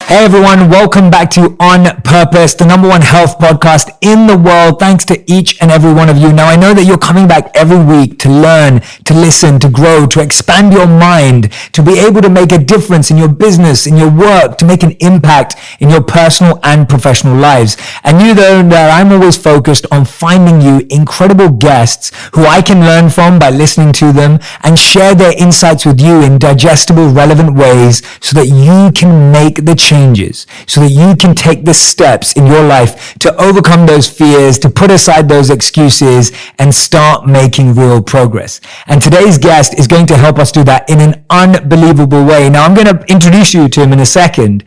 Hey everyone, welcome back to On Purpose, the #1 health podcast in the world. Thanks to each and every one of you. Now, I know that you're coming back every week to learn, to listen, to grow, to expand your mind, to be able to make a difference in your business, in your work, to make an impact in your personal and professional lives. And you know that I'm always focused on finding you incredible guests who I can learn from by listening to them and share their insights with you in digestible, relevant ways so that you can make the changes, so that you can take the steps in your life to overcome those fears, to put aside those excuses and start making real progress. And today's guest is going to help us do that in an unbelievable way. Now, I'm going to introduce you to him in a second.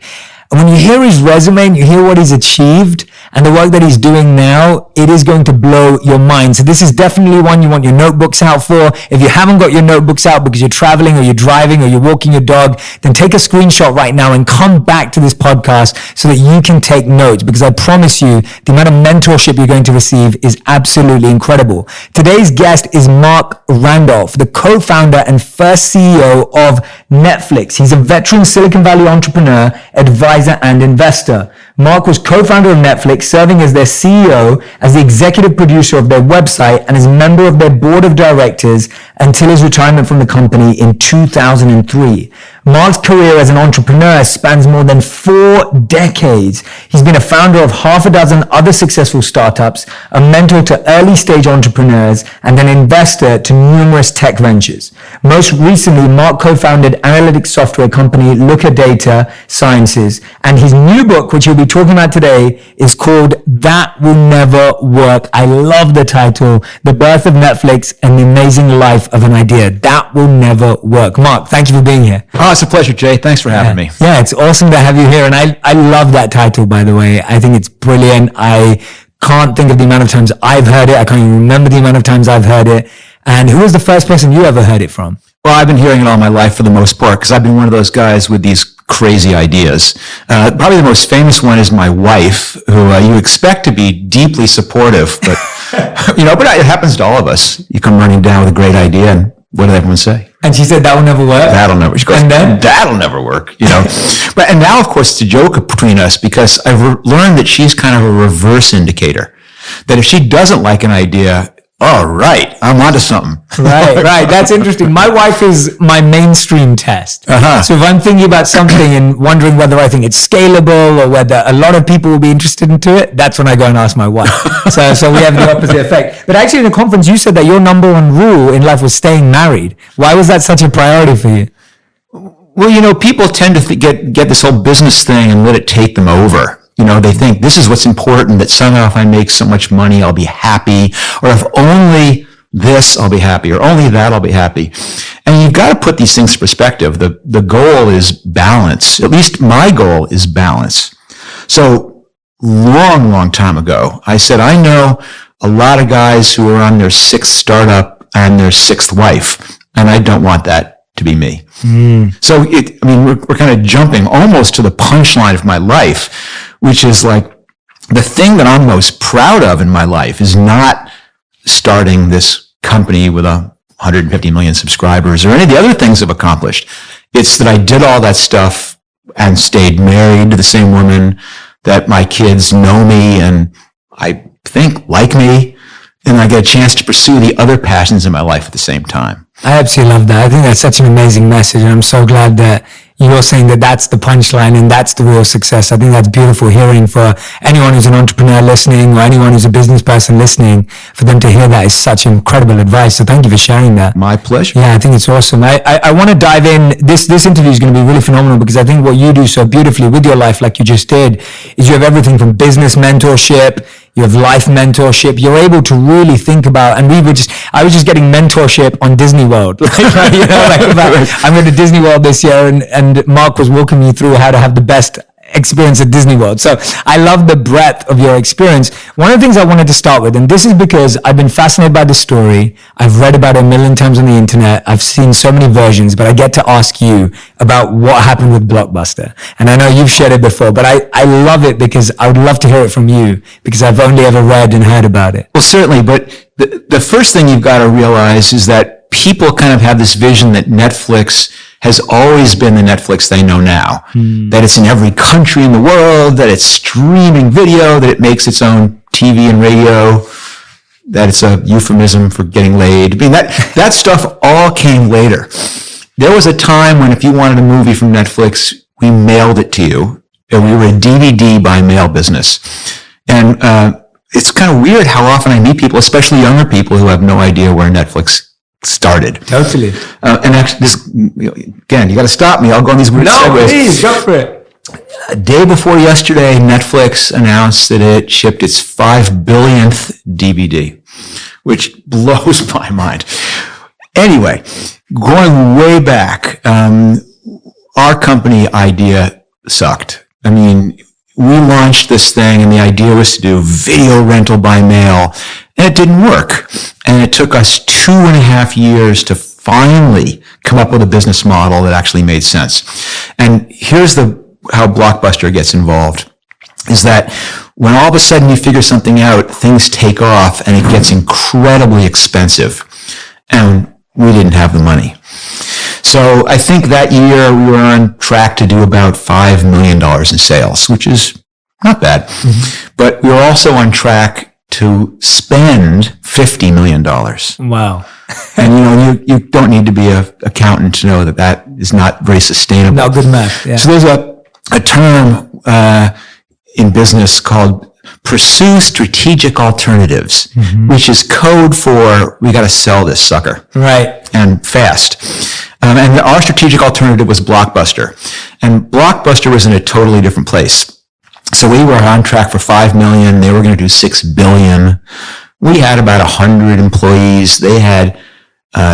And when you hear his resume and you hear what he's achieved and the work that he's doing now, it is going to blow your mind. So this is definitely one you want your notebooks out for. If you haven't got your notebooks out because you're traveling or you're driving or you're walking your dog, then take a screenshot right now and come back to this podcast so that you can take notes, because I promise you the amount of mentorship you're going to receive is absolutely incredible. Today's guest is Mark Randolph, the co-founder and first CEO of Netflix. He's a veteran Silicon Valley entrepreneur, advisor, and investor. Mark was co-founder of Netflix, serving as their CEO, as the executive producer of their website, and as a member of their board of directors until his retirement from the company in 2003. Mark's career as an entrepreneur spans more than 4 decades. He's been a founder of half a dozen other successful startups, a mentor to early stage entrepreneurs, and an investor to numerous tech ventures. Most recently, Mark co-founded analytics software company Looker Data Sciences, and his new book, which he'll be talking about today, is called That Will Never Work. I love the title, The Birth of Netflix and the Amazing Life of an Idea. That Will Never Work. Mark, thank you for being here. Oh, it's a pleasure, Jay. Thanks for having me. Yeah, it's awesome to have you here. And I love that title, by the way. I think it's brilliant. I can't think of the amount of times I've heard it. I can't even remember the amount of times I've heard it. And who was the first person you ever heard it from? Well, I've been hearing it all my life for the most part, because I've been one of those guys with these crazy ideas. Probably the most famous one is my wife, who you expect to be deeply supportive, but but it happens to all of us. You come running down with a great idea, and what did everyone say? And she said, that will never work? That'll never. She goes, and then? That'll never work, But and now, of course, it's a joke between us, because I've learned that she's kind of a reverse indicator. That if she doesn't like an idea, all right, I'm onto something. Right. That's interesting. My wife is my mainstream test. So if I'm thinking about something and wondering whether I think it's scalable or whether a lot of people will be interested into it, that's when I go and ask my wife. So we have the opposite effect. But actually in the conference, you said that your #1 rule in life was staying married. Why was that such a priority for you? Well, people tend to get this whole business thing and let it take them over. They think this is what's important, that somehow if I make so much money, I'll be happy, or if only this, I'll be happy, or only that, I'll be happy. And you've got to put these things in perspective. The goal is balance. At least my goal is balance. So long time ago, I said, I know a lot of guys who are on their 6th startup and their 6th wife, and I don't want that to be me. So we're kind of jumping almost to the punchline of my life, which is like the thing that I'm most proud of in my life is not starting this company with 150 million subscribers or any of the other things I've accomplished. It's that I did all that stuff and stayed married to the same woman, that my kids know me and I think like me, and I get a chance to pursue the other passions in my life at the same time. I absolutely love that. I think that's such an amazing message, and I'm so glad that you're saying that that's the punchline and that's the real success. I think that's beautiful hearing for anyone who's an entrepreneur listening or anyone who's a business person listening. For them to hear that is such incredible advice. So thank you for sharing that. My pleasure. Yeah, I think it's awesome. I want to dive in. This interview is going to be really phenomenal, because I think what you do so beautifully with your life, like you just did, is you have everything from business mentorship, you have life mentorship. You're able to really think about, and I was just getting mentorship on Disney World. I'm going to Disney World this year, and Mark was walking me through how to have the best experience at Disney World. So I love the breadth of your experience. One of the things I wanted to start with, and this is because I've been fascinated by the story. I've read about it a million times on the internet. I've seen so many versions, but I get to ask you about what happened with Blockbuster. And I know you've shared it before, but I love it because I would love to hear it from you, because I've only ever read and heard about it. Well, certainly, but the first thing you've got to realize is that people kind of have this vision that Netflix has always been the Netflix they know now. That it's in every country in the world, that it's streaming video, that it makes its own TV and radio, that it's a euphemism for getting laid. I mean, that stuff all came later. There was a time when if you wanted a movie from Netflix, we mailed it to you. And we were a DVD by mail business. And it's kind of weird how often I meet people, especially younger people, who have no idea where Netflix started. Totally. And actually, again, you got to stop me. I'll go on these weird segues. No, please, go for it. A day before yesterday, Netflix announced that it shipped its 5 billionth DVD, which blows my mind. Anyway, going way back, our company idea sucked. I mean, we launched this thing and the idea was to do video rental by mail, and it didn't work. And it took us 2.5 years to finally come up with a business model that actually made sense. And here's how Blockbuster gets involved, is that when all of a sudden you figure something out, things take off and it gets incredibly expensive. And we didn't have the money. So I think that year we were on track to do about $5 million in sales, which is not bad. But we were also on track to spend $50 million. Wow. And you don't need to be an accountant to know that is not very sustainable. No, good math. Yeah. So there's a term in business called pursue strategic alternatives, which is code for we got to sell this sucker. Right. And fast. And our strategic alternative was Blockbuster. And Blockbuster was in a totally different place. So we were on track for 5 million. They were going to do 6 billion. We had about 100 employees. They had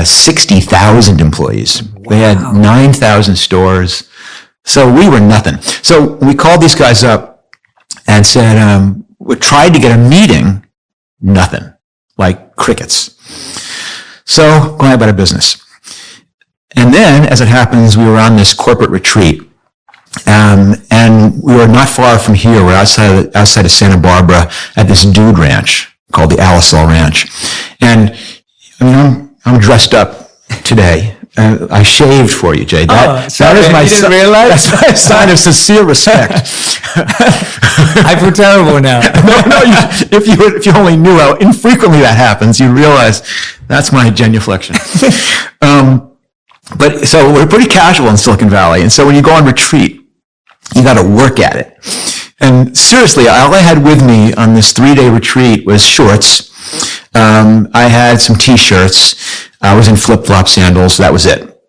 60,000 employees. Wow. They had 9,000 stores. So we were nothing. So we called these guys up and said, we tried to get a meeting, nothing, like crickets. So going about our business. And then, as it happens, we were on this corporate retreat. And we were not far from here. We're outside of Santa Barbara at this dude ranch called the Alisal Ranch. And I mean, I'm dressed up today. I shaved for you, Jay. That is my that's my sign of sincere respect. I feel terrible now. No, if you only knew how infrequently that happens, you realize that's my genuflection. But so we're pretty casual in Silicon Valley, and so when you go on retreat, you got to work at it. And seriously, all I had with me on this 3-day retreat was shorts. I had some t-shirts. I was in flip-flop sandals. That was it.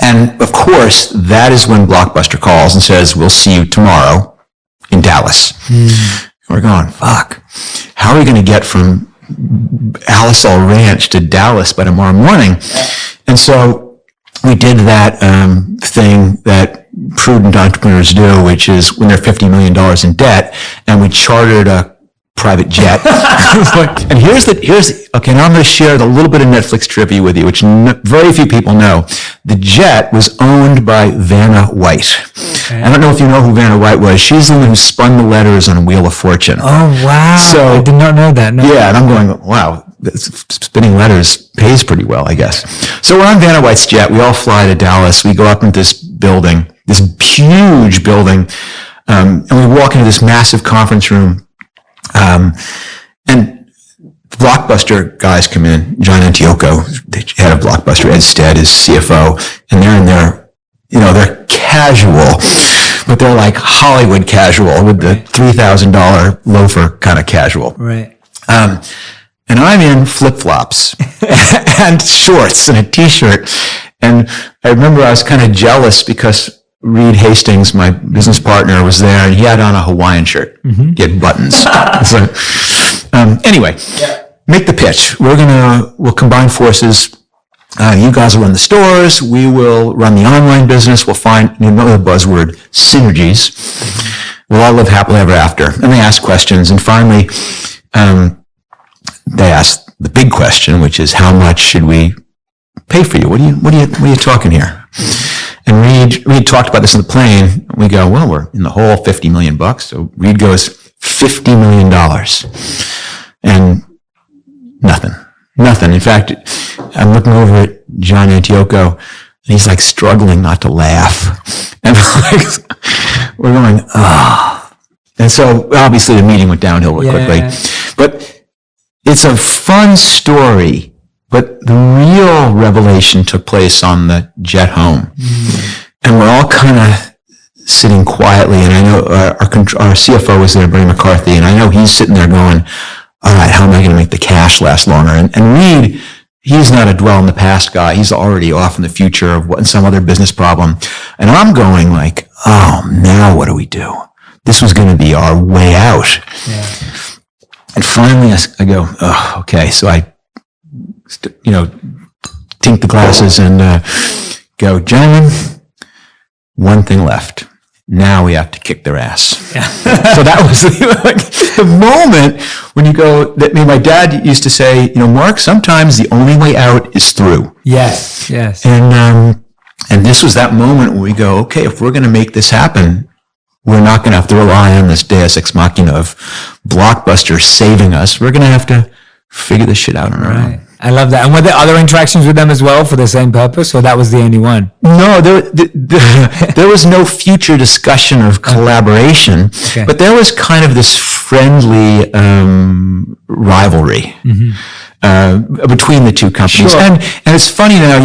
And of course, that is when Blockbuster calls and says, we'll see you tomorrow in Dallas. We're going, fuck. How are we going to get from Alisal Ranch to Dallas by tomorrow morning? And so we did that thing that prudent entrepreneurs do, which is when they're $50 million in debt, and we chartered a private jet. And okay, now I'm going to share the little bit of Netflix trivia with you, which very few people know. The jet was owned by Vanna White. Okay. I don't know if you know who Vanna White was. She's the one who spun the letters on Wheel of Fortune. Oh, wow. So I did not know that. No. Yeah, and I'm going, wow, spinning letters pays pretty well, I guess. So we're on Vanna White's jet. We all fly to Dallas. We go up into this building, this huge building, and we walk into this massive conference room. And the Blockbuster guys come in. John Antioco, the head of Blockbuster, Ed Stead is CFO, and they're in there, they're casual, but they're like Hollywood casual with the $3,000 loafer kind of casual. Right. And I'm in flip-flops and shorts and a t-shirt. And I remember I was kind of jealous because Reed Hastings, my business partner, was there, and he had on a Hawaiian shirt. He had buttons. So, anyway, make the pitch. We'll combine forces. You guys will run the stores. We will run the online business. We'll find, another buzzword, synergies. We'll all live happily ever after. And they ask questions. And finally, they asked the big question, which is, how much should we pay for you? What are you talking here? And Reed talked about this on the plane. We go, well, we're in the hole, $50 million. So Reed goes, $50 million. And nothing. In fact, I'm looking over at John Antioco. And he's like struggling not to laugh. And like, we're going, And so obviously the meeting went downhill real quickly. But it's a fun story, but the real revelation took place on the jet home. And we're all kind of sitting quietly, and I know our CFO was there, Bernie McCarthy, and I know he's sitting there going, all right, how am I going to make the cash last longer? And Reed, he's not a dwell in the past guy. He's already off in the future of some other business problem. And I'm going like, oh, now what do we do? This was going to be our way out. Yeah. And finally I go, oh, okay. So I, tink the glasses and go, gentlemen, one thing left. Now we have to kick their ass. Yeah. So that was the moment when you go, my dad used to say, Mark, sometimes the only way out is through. Yes. And this was that moment where we go, okay, if we're going to make this happen, we're not going to have to rely on this deus ex machina of Blockbuster saving us. We're going to have to figure this shit out on our own. I love that. And were there other interactions with them as well for the same purpose, or that was the only one? No, there was no future discussion of collaboration, but there was kind of this friendly rivalry between the two companies. Sure. And it's funny now,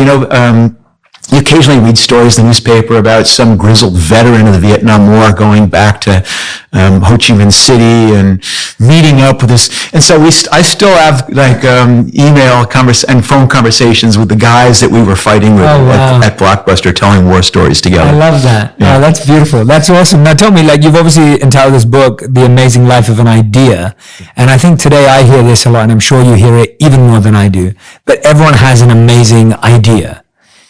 you occasionally read stories in the newspaper about some grizzled veteran of the Vietnam War going back to Ho Chi Minh City and meeting up with this. And so I still have email and phone conversations with the guys that we were fighting with at Blockbuster, telling war stories together. I love that. Yeah. Oh, that's beautiful. That's awesome. Now tell me, you've obviously entitled this book, The Amazing Life of an Idea. And I think today I hear this a lot, and I'm sure you hear it even more than I do. But everyone has an amazing idea.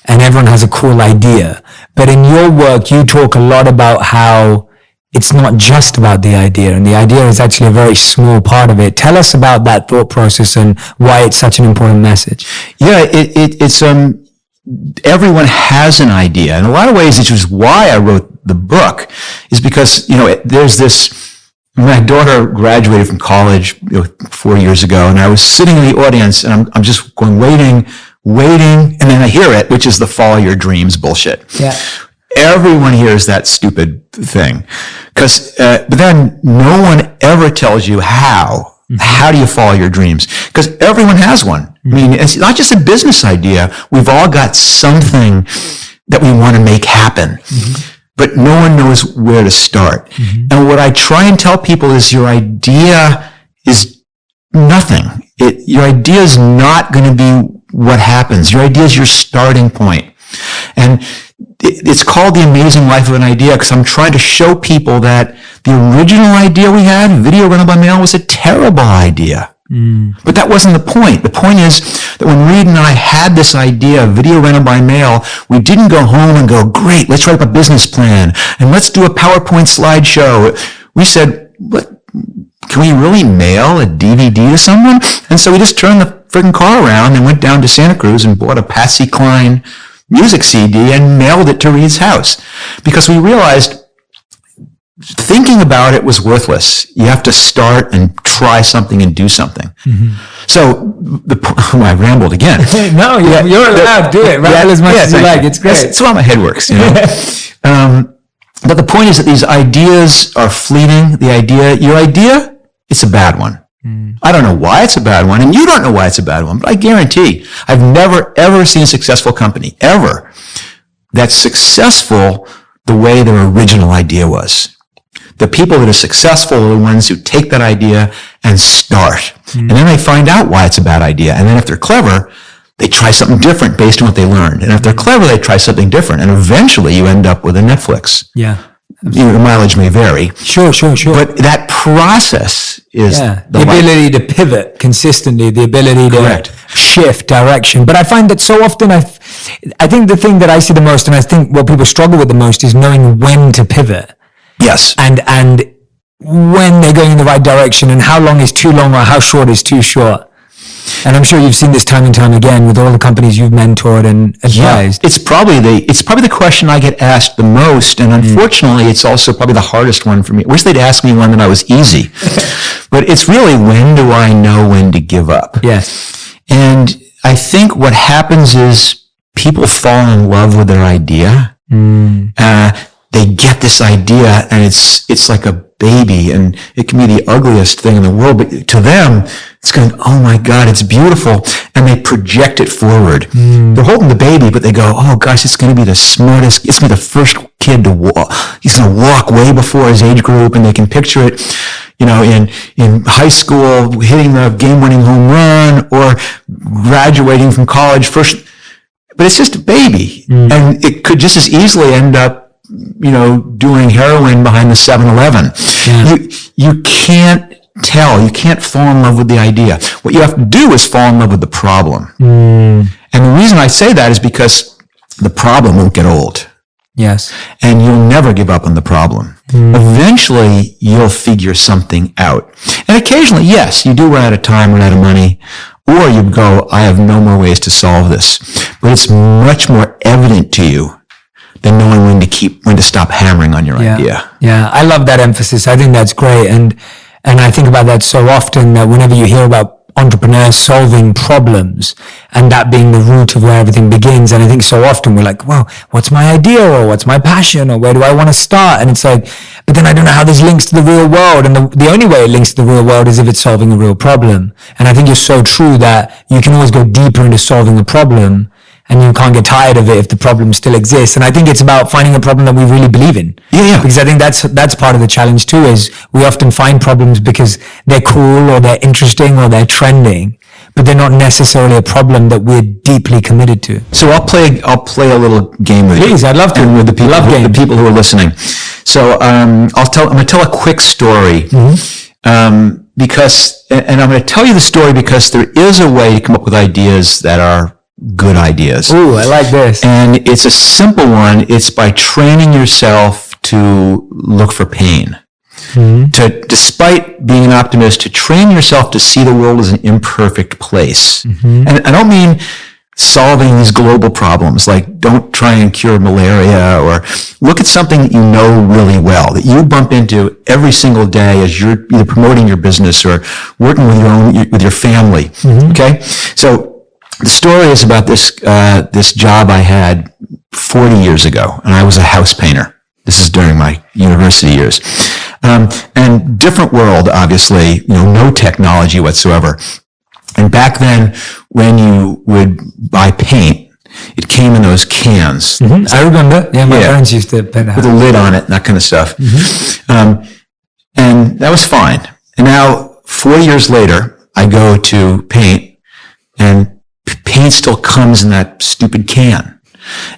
And everyone has a cool idea. But in your work, you talk a lot about how it's not just about the idea, and the idea is actually a very small part of it. Tell us about that thought process and why it's such an important message. Yeah, it's everyone has an idea. In a lot of ways, which is why I wrote the book, is because, there's this, my daughter graduated from college 4 years ago, and I was sitting in the audience, and I'm just going, waiting, and then I hear it, which is the follow your dreams bullshit. Yeah. Everyone hears that stupid thing. But then no one ever tells you how. How do you follow your dreams? Because everyone has one. I mean, it's not just a business idea. We've all got something that we want to make happen. But no one knows where to start. And what I try and tell people is your idea is nothing. Your idea is not going to be what happens. Your idea is your starting point. And it's called The Amazing Life of an Idea because I'm trying to show people that the original idea we had, video rental by mail, was a terrible idea. But that wasn't the point. The point is that when Reed and I had this idea of video rental by mail, we didn't go home and go, great, let's write up a business plan and let's do a PowerPoint slideshow. We said, what? Can we really mail a DVD to someone? And so we just turned the freaking car around and went down to Santa Cruz and bought a Patsy Cline music CD and mailed it to Reed's house. Because we realized thinking about it was worthless. You have to start and try something and do something. So, I rambled again. No, you're allowed to do it. Ramble as much as you like. It's great. It's how my head works, But the point is that these ideas are fleeting. Your idea, it's a bad one. I don't know why it's a bad one, and you don't know why it's a bad one, but I guarantee I've never, ever seen a successful company, ever, that's successful the way their original idea was. The people that are successful are the ones who take that idea and start. And then they find out why it's a bad idea. And then if they're clever, they try something different based on what they learned. And if they're clever, they try something different. And eventually you end up with a Netflix. Yeah. Your mileage may vary. Sure. But that process is the ability to pivot consistently, the ability to shift direction. But I find that so often, I think the thing that I see the most, and I think what people struggle with the most, is knowing when to pivot. Yes. And when they're going in the right direction, and how long is too long or how short is too short. And I'm sure you've seen this time and time again with all the companies you've mentored and advised. Yeah, it's probably the question I get asked the most, and unfortunately, it's also probably the hardest one for me. I wish they'd asked me one that I was easy, but it's really, when do I know when to give up? Yes. And I think what happens is people fall in love with their idea. They get this idea, and it's like a baby, and it can be the ugliest thing in the world, but to them, it's going, oh my God, it's beautiful, and they project it forward. They're holding the baby, but they go, oh gosh, it's going to be the smartest, it's going to be the first kid to walk. He's going to walk way before his age group, and they can picture it, in high school, hitting the game-winning home run, or graduating from college first. But it's just a baby, and it could just as easily end up doing heroin behind the 7-Eleven. You can't tell. You can't fall in love with the idea. What you have to do is fall in love with the problem. And the reason I say that is because the problem won't get old. Yes. And you'll never give up on the problem. Eventually, you'll figure something out. And occasionally, yes, you do run out of time, run out of money, or you go, I have no more ways to solve this. But it's much more evident to you than knowing when to stop hammering on your idea. Yeah, I love that emphasis. I think that's great. And I think about that so often, that whenever you hear about entrepreneurs solving problems and that being the root of where everything begins, and I think so often we're like, well, what's my idea, or what's my passion, or where do I want to start? And it's like, but then I don't know how this links to the real world. And the only way it links to the real world is if it's solving a real problem. And I think you're so true that you can always go deeper into solving the problem, and you can't get tired of it if the problem still exists. And I think it's about finding a problem that we really believe in. Yeah. Because I think that's part of the challenge too, is we often find problems because they're cool, or they're interesting, or they're trending, but they're not necessarily a problem that we're deeply committed to. So I'll play a little game with you. Please, I'd love to. And with the people who are listening. So I'm going to tell a quick story. Because I'm going to tell you the story because there is a way to come up with ideas that are good ideas. Ooh, I like this. And it's a simple one. It's by training yourself to look for pain. Despite being an optimist, to train yourself to see the world as an imperfect place. And I don't mean solving these global problems, like don't try and cure malaria, or look at something that you know really well, that you bump into every single day as you're either promoting your business or working with your family. Okay? So the story is about this job I had 40 years ago, and I was a house painter. This is during my university years. And different world, obviously, no technology whatsoever. And back then, when you would buy paint, it came in those cans. I remember. Yeah, my parents used to paint with a lid on it and that kind of stuff. And that was fine. And now, 4 years later, I go to paint, and paint still comes in that stupid can.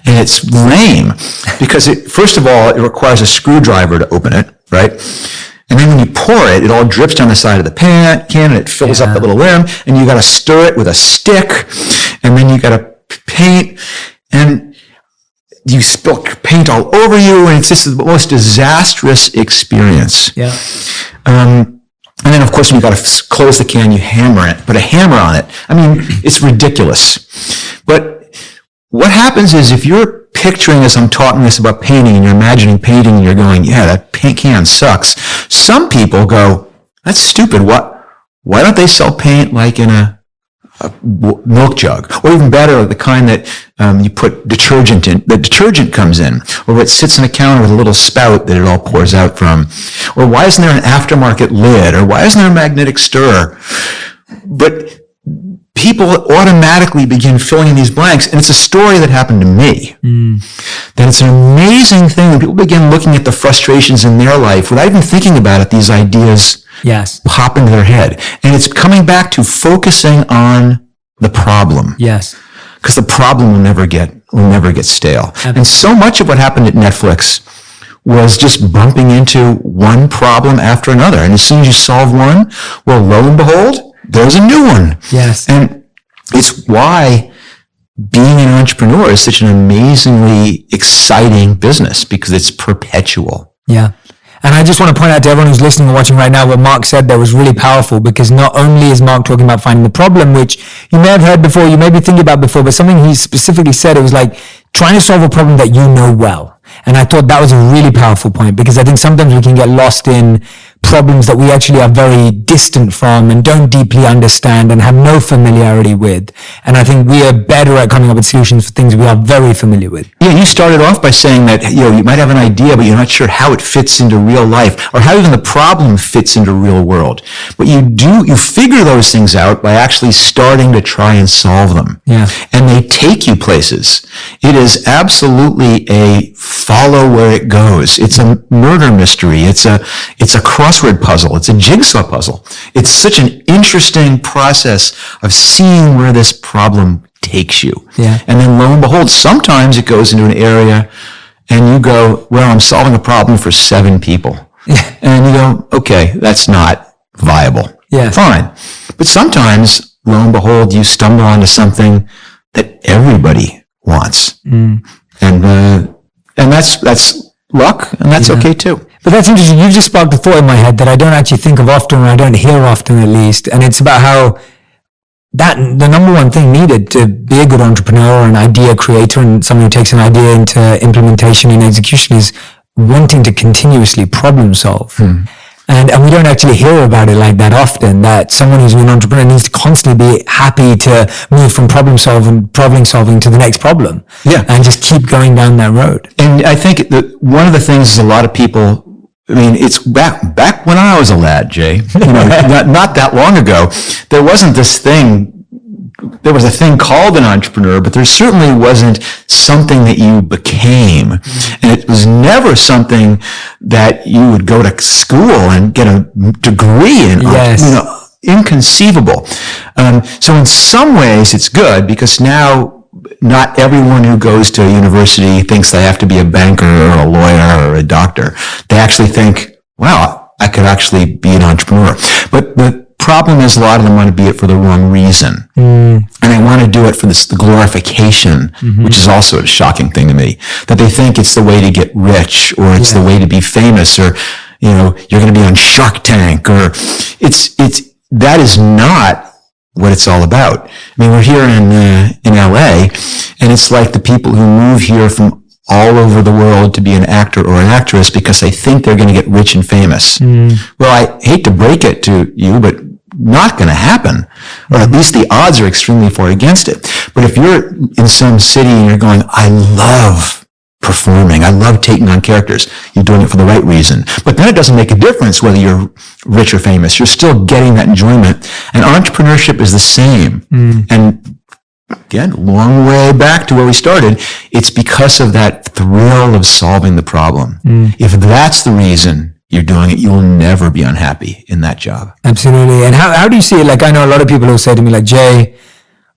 And it's lame because first of all, it requires a screwdriver to open it, right? And then when you pour it, it all drips down the side of the can, and it fills up the little rim, and you got to stir it with a stick, and then you got to paint, and you spill paint all over you, and it's just the most disastrous experience. And then, of course, when you got to close the can, you put a hammer on it. I mean, it's ridiculous. But what happens is, if you're picturing as I'm talking this about painting, and you're imagining painting, and you're going, yeah, that paint can sucks. Some people go, that's stupid. Why don't they sell paint like in a milk jug, or even better, the kind that you put detergent in? The detergent comes in, or it sits on a counter with a little spout that it all pours out from. Or why isn't there an aftermarket lid? Or why isn't there a magnetic stirrer? But people automatically begin filling in these blanks, and it's a story that happened to me. That it's an amazing thing when people begin looking at the frustrations in their life without even thinking about it. These ideas pop into their head, and it's coming back to focusing on the problem. Because the problem will never get stale. And so much of what happened at Netflix was just bumping into one problem after another. And as soon as you solve one, well, lo and behold, there's a new one. And it's why being an entrepreneur is such an amazingly exciting business, because it's perpetual. And I just want to point out to everyone who's listening and watching right now, what Mark said there was really powerful, because not only is Mark talking about finding the problem, which you may have heard before, you may be thinking about before, but something he specifically said, it was like trying to solve a problem that you know well. And I thought that was a really powerful point, because I think sometimes we can get lost in problems that we actually are very distant from and don't deeply understand and have no familiarity with. And I think we are better at coming up with solutions for things we are very familiar with. Yeah, you started off by saying that, you might have an idea, but you're not sure how it fits into real life or how even the problem fits into real world. But you figure those things out by actually starting to try and solve them. Yeah. And they take you places. It is absolutely a follow where it goes. It's a murder mystery. It's a crossword puzzle. It's a jigsaw puzzle. It's such an interesting process of seeing where this problem takes you. Yeah. And then lo and behold, sometimes it goes into an area and you go, well, I'm solving a problem for 7 people. Yeah. And you go, okay, that's not viable. Yeah. Fine. But sometimes, lo and behold, you stumble onto something that everybody wants. And that's luck, and that's okay too. But that's interesting. You've just sparked a thought in my head that I don't actually think of often, or I don't hear often at least. And it's about how the number one thing needed to be a good entrepreneur or an idea creator and someone who takes an idea into implementation and execution is wanting to continuously problem solve. And we don't actually hear about it like that often, that someone who's an entrepreneur needs to constantly be happy to move from problem solving to the next problem. Yeah. And just keep going down that road. And I think that one of the things is a lot of people, I mean, it's back when I was a lad, Jay, not that long ago, there wasn't this thing. There was a thing called an entrepreneur, but there certainly wasn't something that you became. And it was never something that you would go to school and get a degree in. Yes. Inconceivable. So in some ways it's good because now not everyone who goes to university thinks they have to be a banker or a lawyer or a doctor. They actually think, wow, I could actually be an entrepreneur. But the problem is a lot of them want to be it for the wrong reason. And they want to do it for the glorification, which is also a shocking thing to me, that they think it's the way to get rich or it's the way to be famous or, you're going to be on Shark Tank or that is not what it's all about. I mean, we're here in LA and it's like the people who move here from all over the world to be an actor or an actress because they think they're going to get rich and famous. Well, I hate to break it to you, but not going to happen, or at least the odds are extremely far against it. But if you're in some city and you're going, I love performing, I love taking on characters, you're doing it for the right reason. But then it doesn't make a difference whether you're rich or famous. You're still getting that enjoyment. And entrepreneurship is the same. And again, long way back to where we started, it's because of that thrill of solving the problem. If that's the reason you're doing it, you'll never be unhappy in that job. Absolutely. And how do you see it? Like, I know a lot of people who say to me, like, Jay,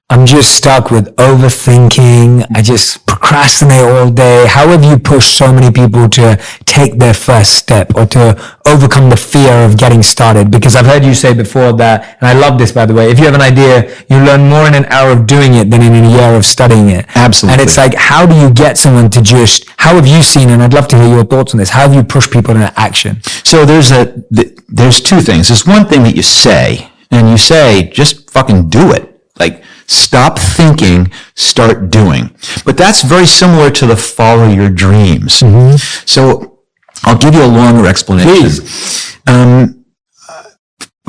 I'm just stuck with overthinking. I just procrastinate all day. How have you pushed so many people to take their first step or to overcome the fear of getting started? Because I've heard you say before that, and I love this, by the way, if you have an idea, you learn more in an hour of doing it than in a year of studying it. Absolutely. And it's like, how do you get someone to how have you seen, and I'd love to hear your thoughts on this, how have you pushed people into action? So there's 2 things. There's one thing that you say, and you say, just fucking do it. Like, stop thinking, start doing. But that's very similar to the follow your dreams. So I'll give you a longer explanation. Please.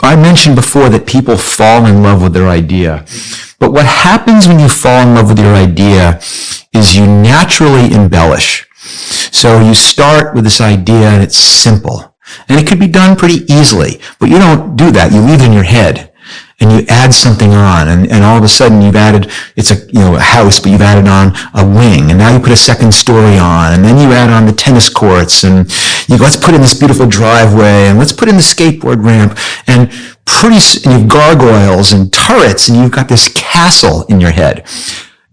I mentioned before that people fall in love with their idea. But what happens when you fall in love with your idea is you naturally embellish. So you start with this idea and it's simple. And it could be done pretty easily, but you don't do that. You leave it in your head. And you add something on, and all of a sudden you've added, it's a house, but you've added on a wing, and now you put a second story on, and then you add on the tennis courts, and let's put in this beautiful driveway, and let's put in the skateboard ramp, and you have gargoyles and turrets, and you've got this castle in your head.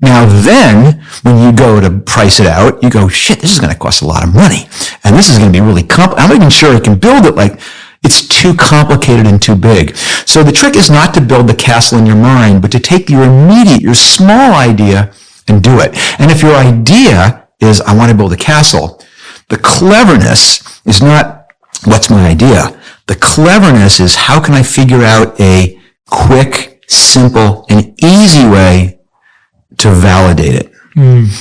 Now then, when you go to price it out, you go, shit, this is going to cost a lot of money, and this is going to be really I'm not even sure I can build it like. It's too complicated and too big. So the trick is not to build the castle in your mind, but to take your small idea and do it. And if your idea is, I want to build a castle, the cleverness is not, what's my idea? The cleverness is, how can I figure out a quick, simple, and easy way to validate it? And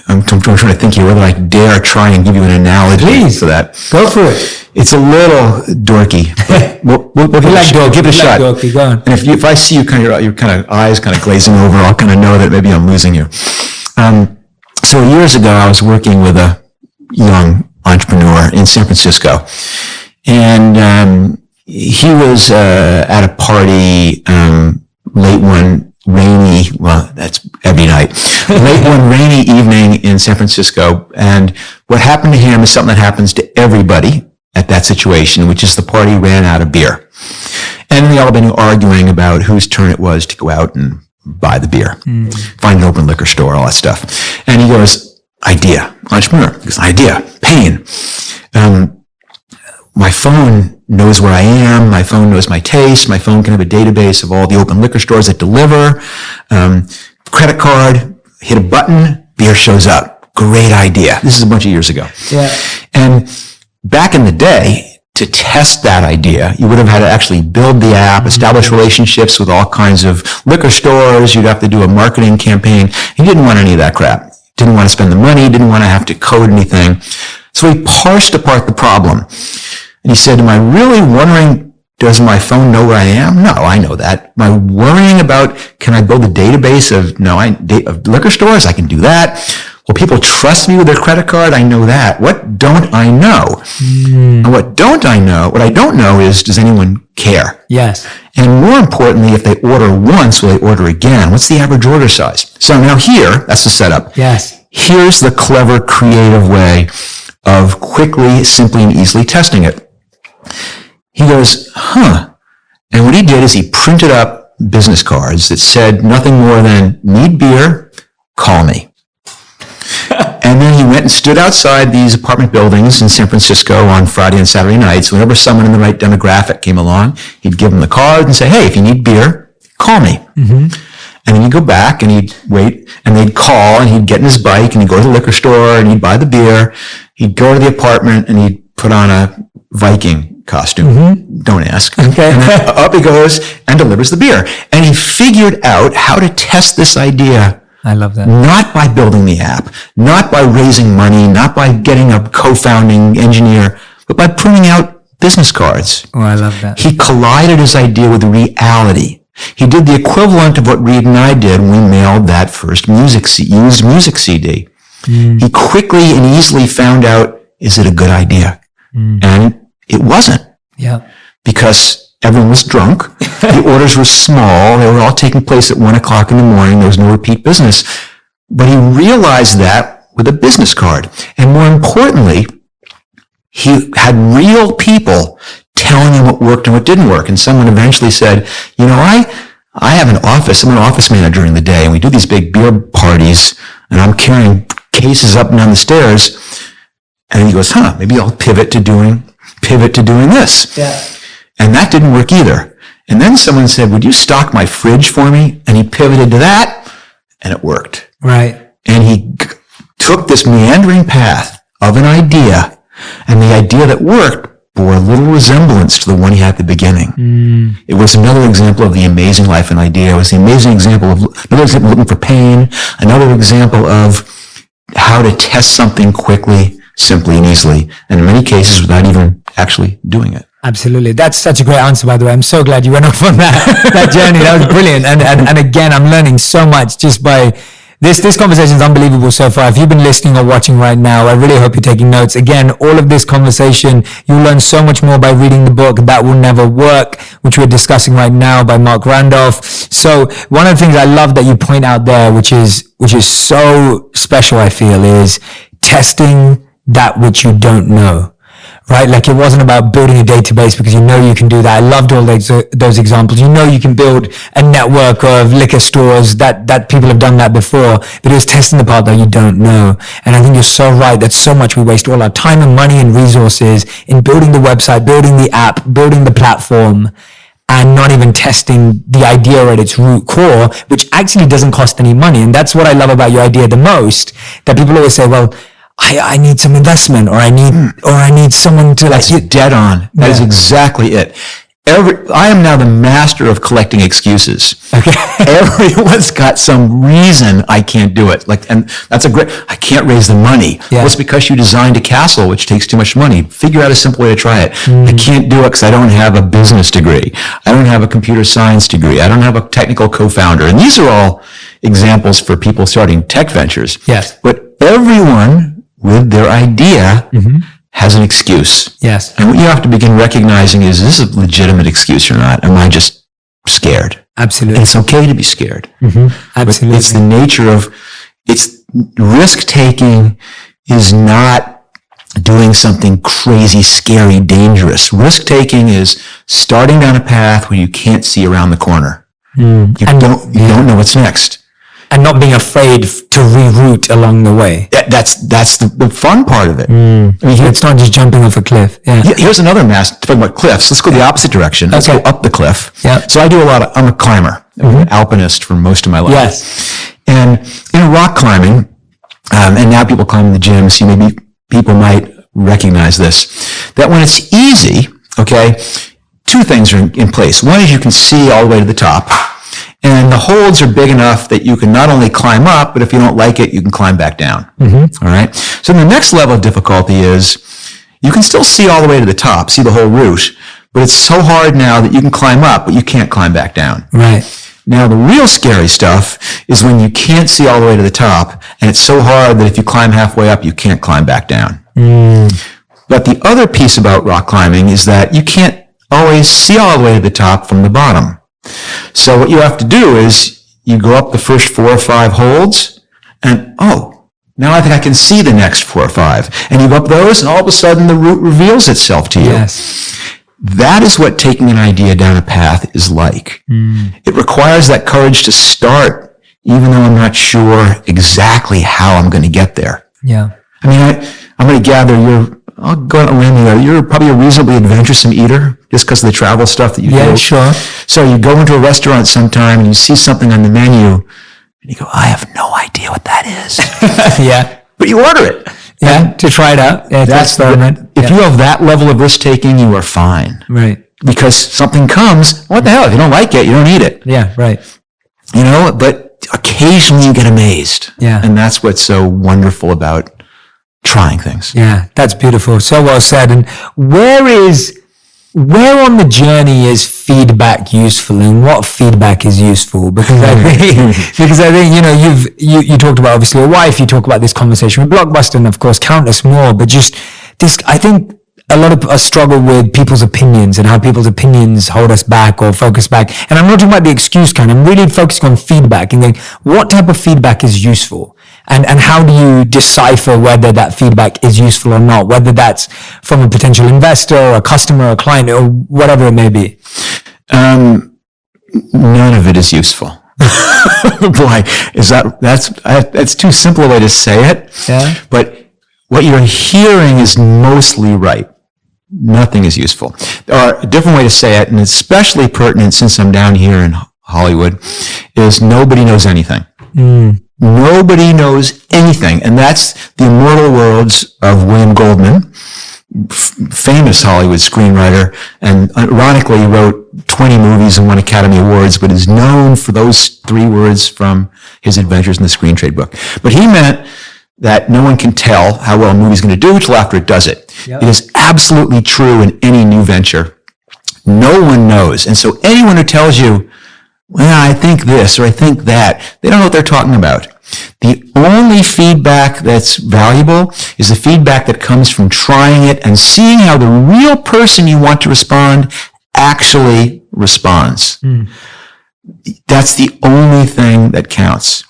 I'm trying to think here whether I dare try and give you an analogy. Please. For that. Go for it. It's a little dorky, but we'll give it a shot. Dorky, go on. And if I see you your kind of eyes kind of glazing over, I'll kind of know that maybe I'm losing you. So years ago, I was working with a young entrepreneur in San Francisco, and he was at a party late one rainy, well, that's every night, late one rainy evening in San Francisco. And what happened to him is something that happens to everybody at that situation, which is the party ran out of beer. And they all been arguing about whose turn it was to go out and buy the beer, find an open liquor store, all that stuff. And he goes, idea, entrepreneur, he goes, idea, pain. My phone knows where I am. My phone knows my taste. My phone can have a database of all the open liquor stores that deliver. Credit card, hit a button, beer shows up. Great idea. This is a bunch of years ago. Yeah. And back in the day, to test that idea, you would have had to actually build the app, establish relationships with all kinds of liquor stores. You'd have to do a marketing campaign. He didn't want any of that crap. Didn't want to spend the money. Didn't want to have to code anything. So he parsed apart the problem. And he said, am I really wondering, does my phone know where I am? No, I know that. Am I worrying about, can I build a database of liquor stores? I can do that. Will people trust me with their credit card? I know that. What don't I know? And what I don't know is, does anyone care? Yes. And more importantly, if they order once, will they order again? What's the average order size? So now here, that's the setup. Yes. Here's the clever, creative way of quickly, simply, and easily testing it. He goes, And what he did is he printed up business cards that said nothing more than, need beer, call me. And then he went and stood outside these apartment buildings in San Francisco on Friday and Saturday nights. Whenever someone in the right demographic came along, he'd give them the card and say, hey, if you need beer, call me. And then he'd go back and he'd wait and they'd call and he'd get in his bike and he'd go to the liquor store and he'd buy the beer. He'd go to the apartment and he'd put on a Viking costume. Don't ask. Okay. And then up he goes and delivers the beer. And he figured out how to test this idea. I love that. Not by building the app, not by raising money, not by getting a co-founding engineer, but by printing out business cards. Oh, I love that. He collided his idea with reality. He did the equivalent of what Reed and I did when we mailed that first used music CD. He quickly and easily found out, is it a good idea? And it wasn't. Yeah. Because everyone was drunk. The orders were small. They were all taking place at 1:00 in the morning. There was no repeat business. But he realized that with a business card. And more importantly, he had real people telling him what worked and what didn't work. And someone eventually said, I have an office. I'm an office manager during the day, and we do these big beer parties, and I'm carrying cases up and down the stairs. And he goes, maybe I'll pivot to doing this. Yeah. And that didn't work either. And then someone said, would you stock my fridge for me? And he pivoted to that, and it worked. Right. And he took this meandering path of an idea, and the idea that worked bore a little resemblance to the one he had at the beginning. It was another example of the amazing life and idea. It was the amazing example of looking for pain, another example of how to test something quickly, simply, and easily, and in many cases without even actually doing it. Absolutely. That's such a great answer, by the way. I'm so glad you went off on that journey. That was brilliant. And again, I'm learning so much just by this conversation is unbelievable so far. If you've been listening or watching right now, I really hope you're taking notes. Again, all of this conversation, you'll learn so much more by reading the book, That Will Never Work, which we're discussing right now by Mark Randolph. So one of the things I love that you point out there, which is so special, I feel, is testing that which you don't know. Right? Like it wasn't about building a database because you know you can do that. I loved all those examples. You know you can build a network of liquor stores that people have done that before, but it was testing the part that you don't know. And I think you're so right that so much we waste all our time and money and resources in building the website, building the app, building the platform, and not even testing the idea at its root core, which actually doesn't cost any money. And that's what I love about your idea the most, that people always say, well, I need some investment, or I need someone to That's dead on. That is exactly it. I am now the master of collecting excuses. Okay. Everyone's got some reason I can't do it. And that's I can't raise the money. Yeah. Well, it's because you designed a castle, which takes too much money. Figure out a simple way to try it. I can't do it because I don't have a business degree. I don't have a computer science degree. I don't have a technical co-founder. And these are all examples for people starting tech ventures. Yes. But everyone with their idea has an excuse. Yes. And what you have to begin recognizing is this a legitimate excuse or not? Am I just scared? Absolutely. And it's okay to be scared. Absolutely. But it's the nature of, risk taking is not doing something crazy, scary, dangerous. Risk taking is starting down a path where you can't see around the corner. You don't know what's next. And not being afraid to reroute along the way. That's the fun part of it. I mean, it's not just jumping off a cliff. Yeah. Here's another talking about cliffs. Let's go the opposite direction. Let's go up the cliff. Yeah. So I'm a climber. I'm an alpinist for most of my life. Yes. And in rock climbing, and now people climb in the gym, so maybe people might recognize this, that when it's easy, okay, two things are in place. One is you can see all the way to the top. And the holds are big enough that you can not only climb up, but if you don't like it, you can climb back down. All right. So the next level of difficulty is you can still see all the way to the top, see the whole route, but it's so hard now that you can climb up, but you can't climb back down. Right. Now, the real scary stuff is when you can't see all the way to the top, and it's so hard that if you climb halfway up, you can't climb back down. But the other piece about rock climbing is that you can't always see all the way to the top from the bottom. So what you have to do is you go up the first 4 or 5 holds and, now I think I can see the next 4 or 5. And you go up those and all of a sudden the route reveals itself to you. Yes. That is what taking an idea down a path is like. It requires that courage to start, even though I'm not sure exactly how I'm going to get there. Yeah. I mean, I'm going to gather I'll go on a limb here. You're probably a reasonably adventuresome eater just because of the travel stuff that you do. Yeah, sure. So you go into a restaurant sometime and you see something on the menu and you go, I have no idea what that is. Yeah. But you order it. Yeah, to try it out. Yeah, to experiment. If you have that level of risk taking, you are fine. Right. Because something comes, what the hell? If you don't like it, you don't eat it. Yeah, right. But occasionally you get amazed. Yeah. And that's what's so wonderful about trying things. Yeah, that's beautiful. So well said. And where on the journey is feedback useful, and what feedback is useful? Because I think, you talked about obviously a wife, you talk about this conversation with Blockbuster, and of course countless more, but just this, I think a lot of us struggle with people's opinions and how people's opinions hold us back or focus back. And I'm not talking about the excuse kind. I'm really focusing on feedback and going, what type of feedback is useful? And how do you decipher whether that feedback is useful or not? Whether that's from a potential investor or a customer or a client or whatever it may be. None of it is useful. Boy, that's too simple a way to say it. Yeah. But what you're hearing is mostly right. Nothing is useful. Or a different way to say it, and especially pertinent since I'm down here in Hollywood, is nobody knows anything. Nobody knows anything. And that's the immortal words of William Goldman, famous Hollywood screenwriter, and ironically he wrote 20 movies and won Academy Awards, but is known for those 3 words from his adventures in the Screen Trade book. But he meant that no one can tell how well a movie's going to do until after it does it. Yep. It is absolutely true in any new venture. No one knows. And so anyone who tells you, well, I think this or I think that, they don't know what they're talking about. The only feedback that's valuable is the feedback that comes from trying it and seeing how the real person you want to respond actually responds. That's the only thing that counts.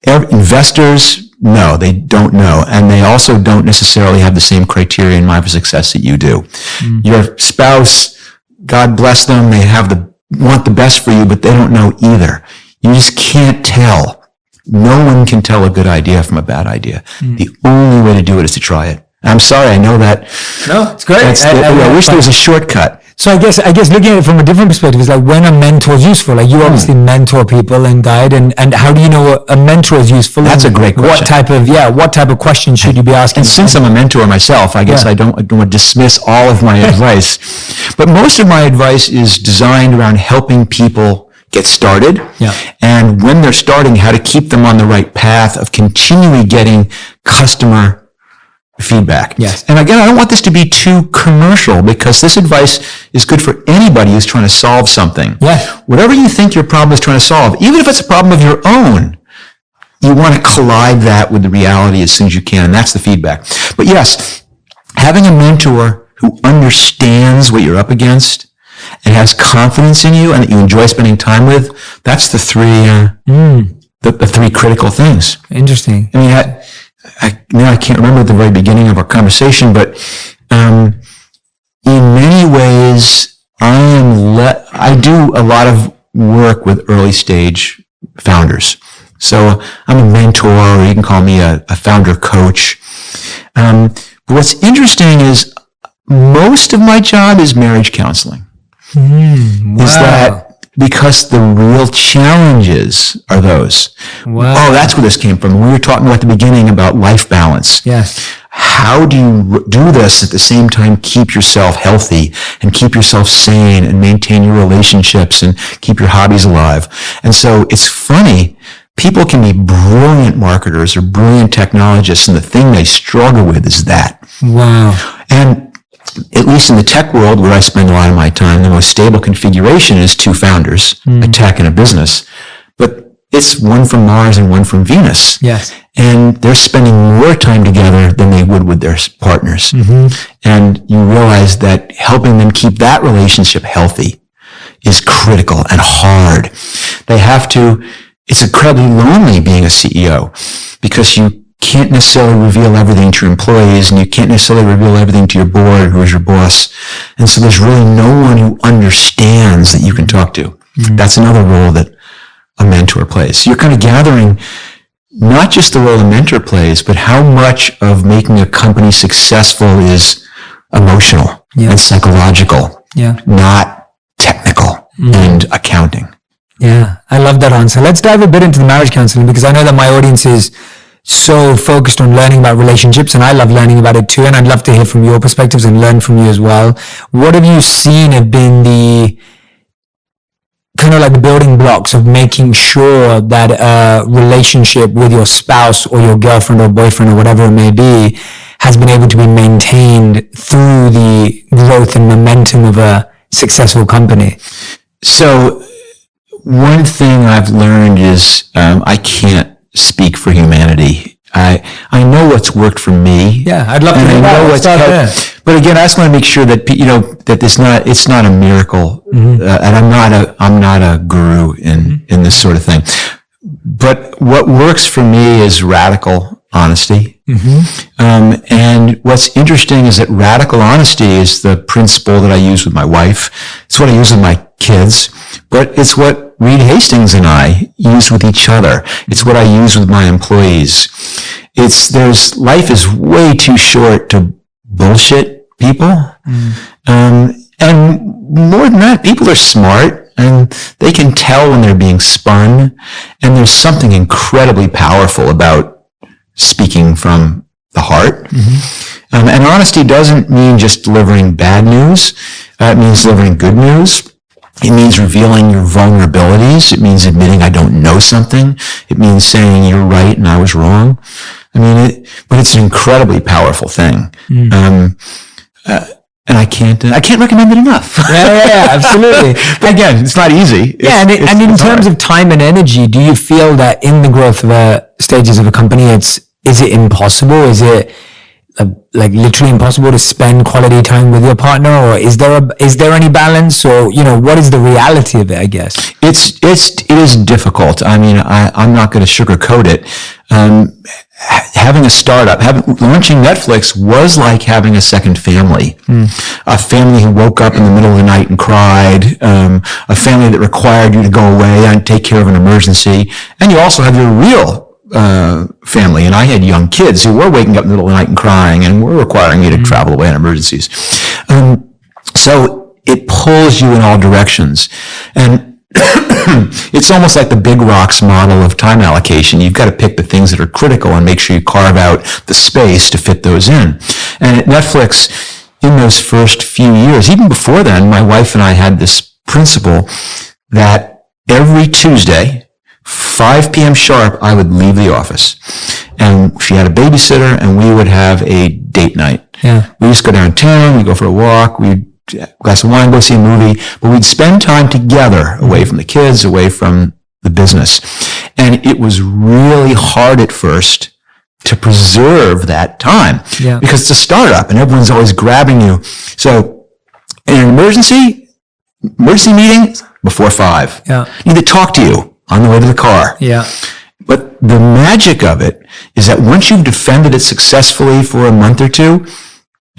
Investors, no, they don't know. And they also don't necessarily have the same criteria in mind for success that you do. Your spouse, God bless them, they want the best for you, but they don't know either. You just can't tell. No one can tell a good idea from a bad idea. The only way to do it is to try it. I'm sorry, I know that. No, it's great. I wish there was a shortcut. So I guess looking at it from a different perspective is like, when are mentors useful? Like, you obviously mentor people and guide, and how do you know a mentor is useful? That's a great question. What type of questions should you be asking? And since I'm a mentor myself, I guess I don't want to dismiss all of my advice, but most of my advice is designed around helping people get started. Yeah. And when they're starting, how to keep them on the right path of continually getting customer feedback. Yes. And again, I don't want this to be too commercial, because this advice is good for anybody who's trying to solve something. Yeah. Whatever you think your problem is trying to solve, even if it's a problem of your own, you want to collide that with the reality as soon as you can. And that's the feedback. But yes, having a mentor who understands what you're up against and has confidence in you and that you enjoy spending time with, that's the three, the three critical things. Interesting. I mean, I can't remember at the very beginning of our conversation, but in many ways, I do a lot of work with early stage founders. So I'm a mentor, or you can call me a founder coach. But what's interesting is most of my job is marriage counseling. Wow. Is that because the real challenges are those. Wow. Oh, that's where this came from. We were talking about at the beginning about life balance. Yes. How do you do this at the same time keep yourself healthy and keep yourself sane and maintain your relationships and keep your hobbies alive? And so it's funny, people can be brilliant marketers or brilliant technologists, and the thing they struggle with is that. Wow. And at least in the tech world, where I spend a lot of my time, the most stable configuration is two founders, a tech and a business. But it's one from Mars and one from Venus. Yes. And they're spending more time together than they would with their partners. And you realize that helping them keep that relationship healthy is critical and hard. It's incredibly lonely being a CEO, because you can't necessarily reveal everything to your employees, and you can't necessarily reveal everything to your board, who is your boss. And so there's really no one who understands that you can talk to. That's another role that a mentor plays. So you're kind of gathering not just the role a mentor plays, but how much of making a company successful is emotional and psychological, not technical and accounting. Yeah, I love that answer. Let's dive a bit into the marriage counseling, because I know that my audience is so focused on learning about relationships, and I love learning about it too, and I'd love to hear from your perspectives and learn from you as well. What have you seen have been the kind of like the building blocks of making sure that a relationship with your spouse or your girlfriend or boyfriend or whatever it may be has been able to be maintained through the growth and momentum of a successful company? So one thing I've learned is I can't speak for humanity. I know what's worked for me. Yeah, I'd love to hear that. But again, I just want to make sure that that it's not a miracle, and I'm not a guru in this sort of thing. But what works for me is radical honesty. And what's interesting is that radical honesty is the principle that I use with my wife. It's what I use with my kids, but it's what Reed Hastings and I use with each other. It's what I use with my employees. Life is way too short to bullshit people. And more than that, people are smart and they can tell when they're being spun. And there's something incredibly powerful about speaking from the heart. And honesty doesn't mean just delivering bad news. It means delivering good news. It means revealing your vulnerabilities. It means admitting I don't know something. It means saying you're right and I was wrong. I mean, but it's an incredibly powerful thing. And I can't recommend it enough. Yeah, absolutely. Again, it's not easy. And in terms of time and energy, do you feel that in the growth of stages of a company, is it impossible? Is it like literally impossible to spend quality time with your partner, or is there any balance, or what is the reality of it? I guess it is difficult. I mean, I'm not going to sugarcoat it. Having a startup, launching Netflix was like having a second family. A family who woke up in the middle of the night and cried, a family that required you to go away and take care of an emergency, and you also have your real family. And I had young kids who were waking up in the middle of the night and crying and were requiring me to travel away on emergencies. So it pulls you in all directions. And it's almost like the big rocks model of time allocation. You've got to pick the things that are critical and make sure you carve out the space to fit those in. And at Netflix, in those first few years, even before then, my wife and I had this principle that every Tuesday, 5 p.m. sharp, I would leave the office. And she had a babysitter, and we would have a date night. Yeah. We just go downtown, we go for a walk, we'd glass of wine, go see a movie, but we'd spend time together away from the kids, away from the business. And it was really hard at first to preserve that time because it's a startup and everyone's always grabbing you. So in an emergency meeting before 5. Yeah. I need to talk to you on the way to the car. Yeah. But the magic of it is that once you've defended it successfully for a month or two,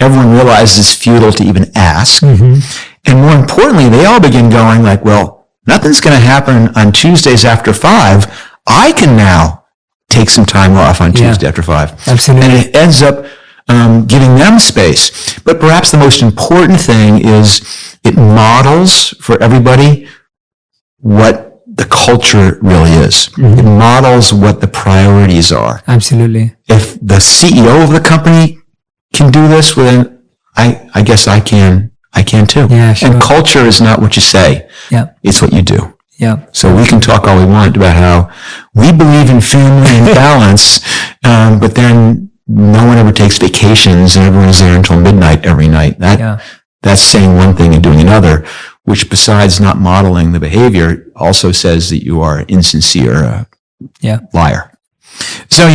everyone realizes it's futile to even ask. Mm-hmm. And more importantly, they all begin going like, well, nothing's going to happen on Tuesdays after 5. I can now take some time off on Tuesday after 5. Absolutely. And it ends up giving them space. But perhaps the most important thing is it models for everybody what the culture really is. Mm-hmm. It models what the priorities are. Absolutely. If the CEO of the company can do this, well, then I guess I can too. Yeah, sure. And culture is not what you say. Yeah. It's what you do. Yeah. So we can talk all we want about how we believe in family and balance, but then no one ever takes vacations and everyone's there until midnight every night. That's saying one thing and doing another, which besides not modeling the behavior also says that you are insincere, liar. So,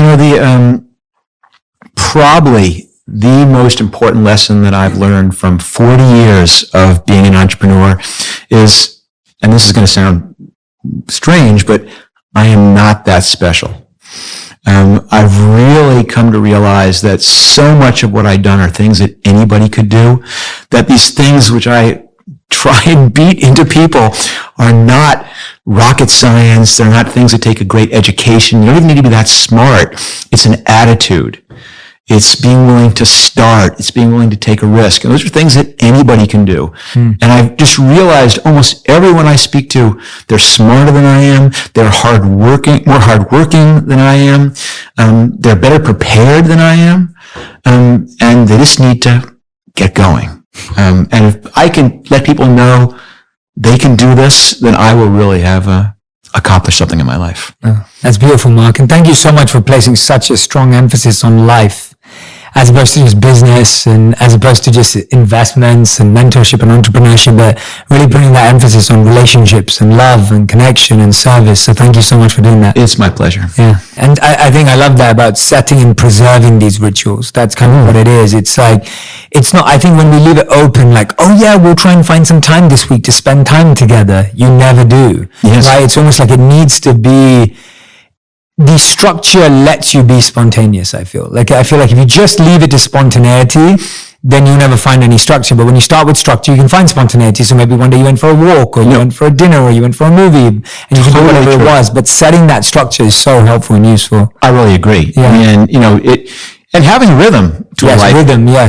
probably the most important lesson that I've learned from 40 years of being an entrepreneur is, and this is going to sound strange, but I am not that special. I've really come to realize that so much of what I've done are things that anybody could do, that these things which I try and beat into people are not rocket science. They're not things that take a great education. You don't even need to be that smart. It's an attitude. It's being willing to start. It's being willing to take a risk. And those are things that anybody can do. And I've just realized almost everyone I speak to, they're smarter than I am. They're more hardworking than I am. They're better prepared than I am. And they just need to get going. And if I can let people know they can do this, then I will really have accomplished something in my life. Oh, that's beautiful, Mark. And thank you so much for placing such a strong emphasis on life as opposed to just business and as opposed to just investments and mentorship and entrepreneurship, but really putting that emphasis on relationships and love and connection and service. So thank you so much for doing that. It's my pleasure. Yeah. And I think I love that about setting and preserving these rituals. That's kind of what it is. It's like, it's not, I think when we leave it open, like, oh yeah, we'll try and find some time this week to spend time together. You never do. Yes. Right? It's almost like it needs to be, the structure lets you be spontaneous, I feel. Like if you just leave it to spontaneity, then you'll never find any structure. But when you start with structure, you can find spontaneity. So maybe one day you went for a walk, or you went for a dinner, or you went for a movie, and you can do whatever it was. But setting that structure is so helpful and useful. I really agree. Yeah. And having rhythm to a life.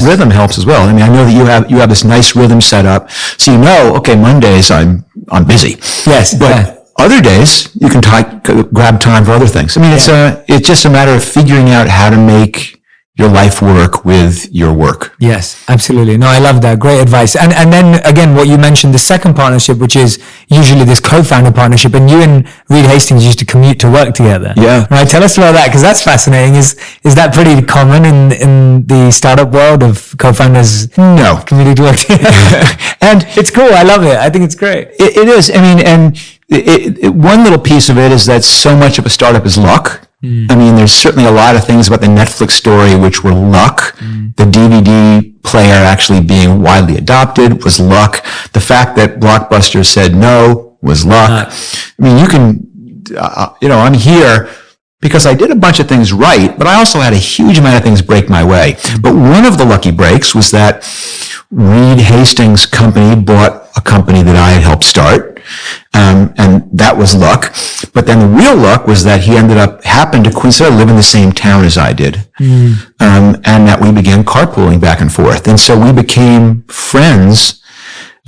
Rhythm helps as well. I mean, I know that you have this nice rhythm set up. So okay, Mondays I'm busy. Yes. But other days, you can grab time for other things. I mean, it's just a matter of figuring out how to make your life work with your work. Yes, absolutely. No, I love that. Great advice. And then again, what you mentioned, the second partnership, which is usually this co-founder partnership, and you and Reed Hastings used to commute to work together. Yeah. Right. Tell us about that, because that's fascinating. Is that pretty common in the startup world of co-founders? No. Commuting to work together? And it's cool. I love it. I think it's great. It is. I mean, and one little piece of it is that so much of a startup is luck. I mean, there's certainly a lot of things about the Netflix story which were luck. The DVD player actually being widely adopted was luck. The fact that Blockbuster said no was luck. I mean, you can, I'm here because I did a bunch of things right, but I also had a huge amount of things break my way. But one of the lucky breaks was that Reed Hastings' company bought a company that I had helped start. And that was luck. But then the real luck was that he happened to coincide, live in the same town as I did. And that we began carpooling back and forth. And so we became friends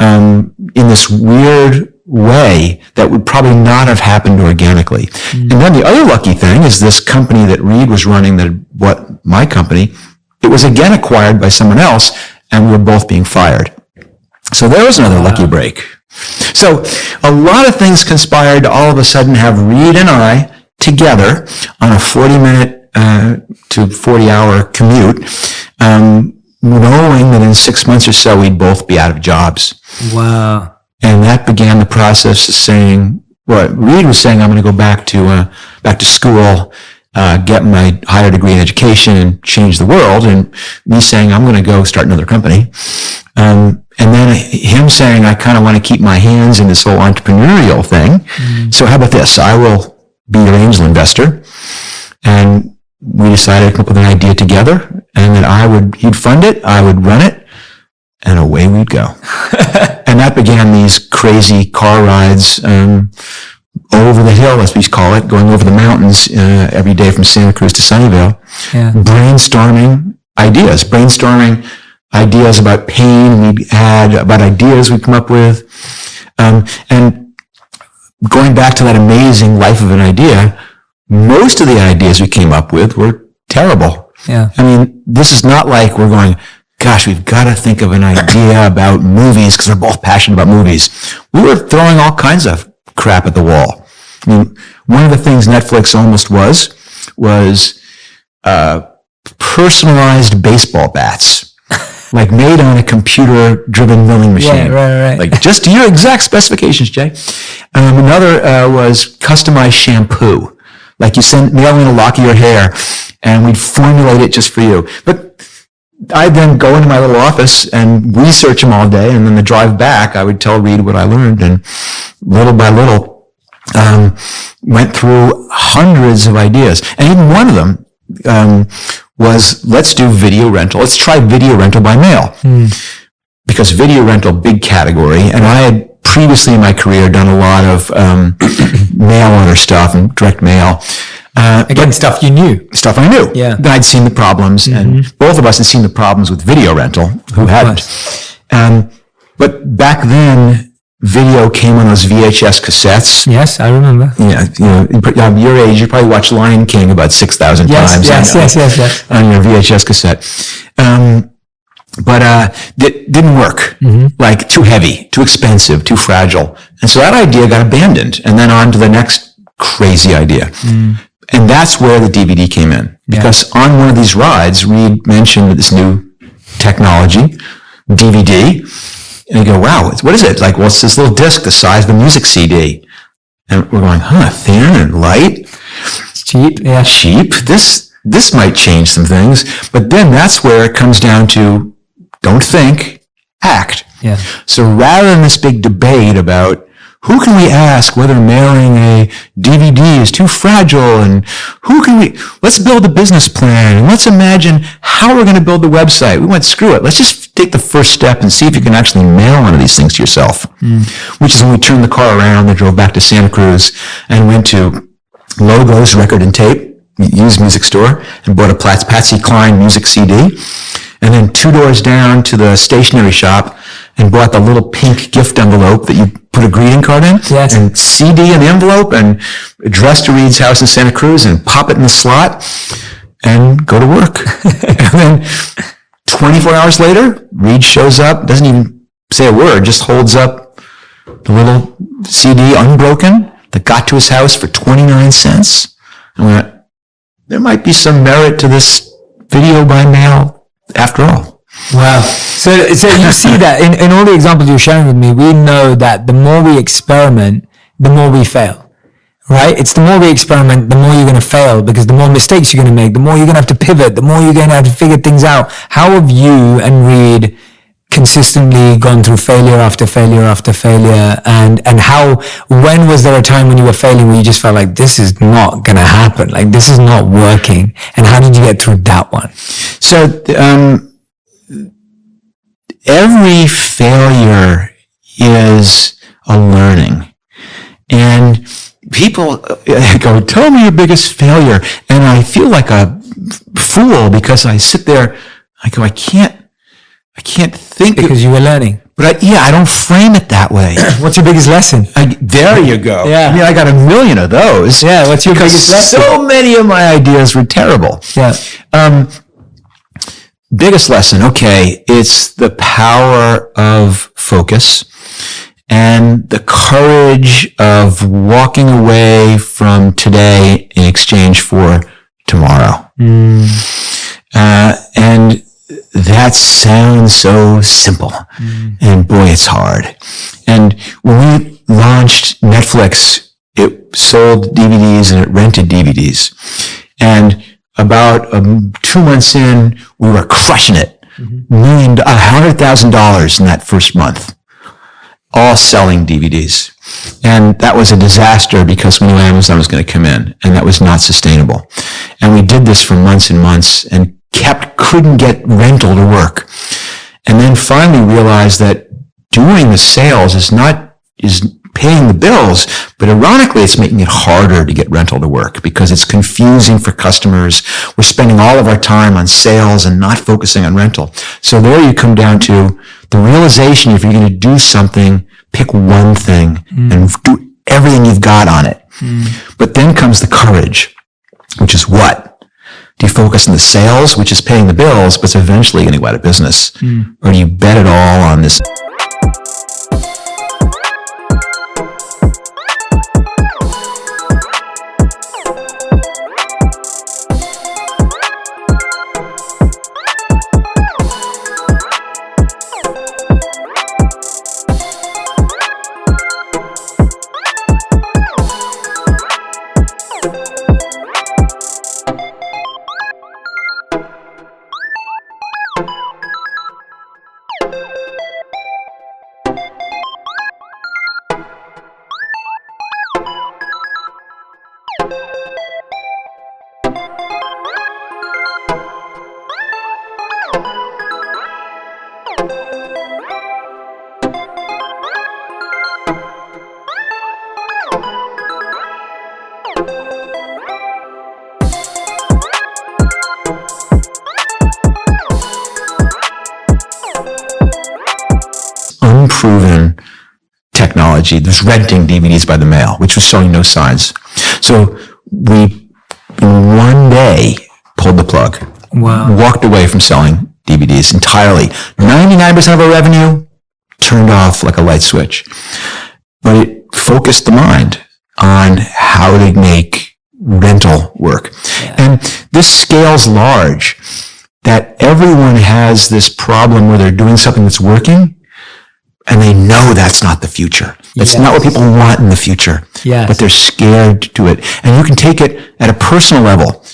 in this weird way that would probably not have happened organically. And then the other lucky thing is this company that Reed was running, my company, it was again acquired by someone else, and we were both being fired. So there was another lucky break. So a lot of things conspired to all of a sudden have Reed and I together on a 40-minute to 40-hour commute, knowing that in 6 months or so we'd both be out of jobs. Wow. And that began the process of saying, Reed was saying, I'm going to go back to school, get my higher degree in education and change the world. And me saying, I'm going to go start another company. And then him saying, I kind of want to keep my hands in this whole entrepreneurial thing. So how about this? I will be your angel investor. And we decided to come up with an idea together, and that he'd fund it, I would run it, and away we'd go. And that began these crazy car rides over the hill, as we call it, going over the mountains every day from Santa Cruz to Sunnyvale, brainstorming ideas about pain we had, about ideas we'd come up with, and going back to that amazing life of an idea, most of the ideas we came up with were terrible. Yeah. I mean, this is not like we're going, gosh, we've got to think of an idea about movies because we're both passionate about movies. We were throwing all kinds of crap at the wall. I mean, one of the things Netflix almost was personalized baseball bats, like made on a computer-driven milling machine. Yeah, right. Like just to your exact specifications, Jay. Another was customized shampoo. Like you mail in a lock of your hair, and we'd formulate it just for you. But I'd then go into my little office and research them all day, and then the drive back, I would tell Reed what I learned, and little by little, went through hundreds of ideas. And even one of them was, let's do video rental. Let's try video rental by mail. Because video rental, big category, and I had previously in my career done a lot of mail order stuff and direct mail. Again, stuff you knew. Stuff I knew. Yeah. I'd seen the problems, and both of us had seen the problems with video rental, who hadn't. But back then, video came on those VHS cassettes. Yes, I remember. Yeah, your age, you probably watched Lion King about 6,000 times. Yes. On your VHS cassette. But it didn't work. Like too heavy, too expensive, too fragile. And so that idea got abandoned, and then on to the next crazy idea. And that's where the DVD came in. Because on one of these rides, Reed mentioned this new technology, DVD. And you go, wow, what is it? Like, well, it's this little disc the size of a music CD. And we're going, thin and light. It's cheap. Yeah. Cheap. This might change some things. But then that's where it comes down to don't think, act. Yeah. So rather than this big debate about who can we ask whether mailing a DVD is too fragile, and let's build a business plan, and let's imagine how we're going to build the website. We went, screw it. Let's just take the first step and see if you can actually mail one of these things to yourself. Which is when we turned the car around and drove back to Santa Cruz and went to Logos Record and Tape, used music store, and bought a Patsy Cline music CD. And then 2 doors down to the stationery shop and bought the little pink gift envelope that you put a greeting card in. Yes. And CD in the envelope, and address to Reed's house in Santa Cruz, and pop it in the slot and go to work. And then 24 hours later, Reed shows up, doesn't even say a word, just holds up the little CD unbroken that got to his house for 29 cents. And we went, there might be some merit to this video by mail after all. Wow. So you see that in all the examples you're sharing with me, we know that the more we experiment, the more we fail, right? It's the more we experiment, the more you're going to fail, because the more mistakes you're going to make, the more you're going to have to pivot, the more you're going to have to figure things out. How have you and Reed consistently gone through failure after failure after failure, and when was there a time when you were failing where you just felt like this is not going to happen, like this is not working, and how did you get through that one? So every failure is a learning, and people go, tell me your biggest failure, and I feel like a fool because I sit there, I go, I can't think, because you were learning. But I don't frame it that way. What's your biggest lesson? There you go. Yeah. I mean, I got a million of those. Yeah, what's your biggest lesson? So many of my ideas were terrible. Yeah. Biggest lesson, okay, it's the power of focus and the courage of walking away from today in exchange for tomorrow. And that sounds so simple. And boy, it's hard. And when we launched Netflix, it sold DVDs and it rented DVDs. And about 2 months in, we were crushing it. $100,000 in that first month, all selling DVDs. And that was a disaster because we knew Amazon was going to come in, and that was not sustainable. And we did this for months and months and couldn't get rental to work. And then finally realized that doing the sales is paying the bills, but ironically, it's making it harder to get rental to work because it's confusing for customers. We're spending all of our time on sales and not focusing on rental. So there you come down to the realization, if you're going to do something, pick one thing and do everything you've got on it. But then comes the courage, which is what? Do you focus on the sales, which is paying the bills, but it's eventually going to go out of business? Or do you bet it all on this? Unproven technology. There's renting DVDs by the mail, which was showing no signs. So we, in one day, pulled the plug. Wow. Walked away from selling DVDs entirely. 99% of our revenue turned off like a light switch. But it focused the mind on how to make rental work. Yeah. And this scales large, that everyone has this problem where they're doing something that's working, and they know that's not the future. That's not what people want in the future. Yes. But they're scared to do it. And you can take it at a personal level.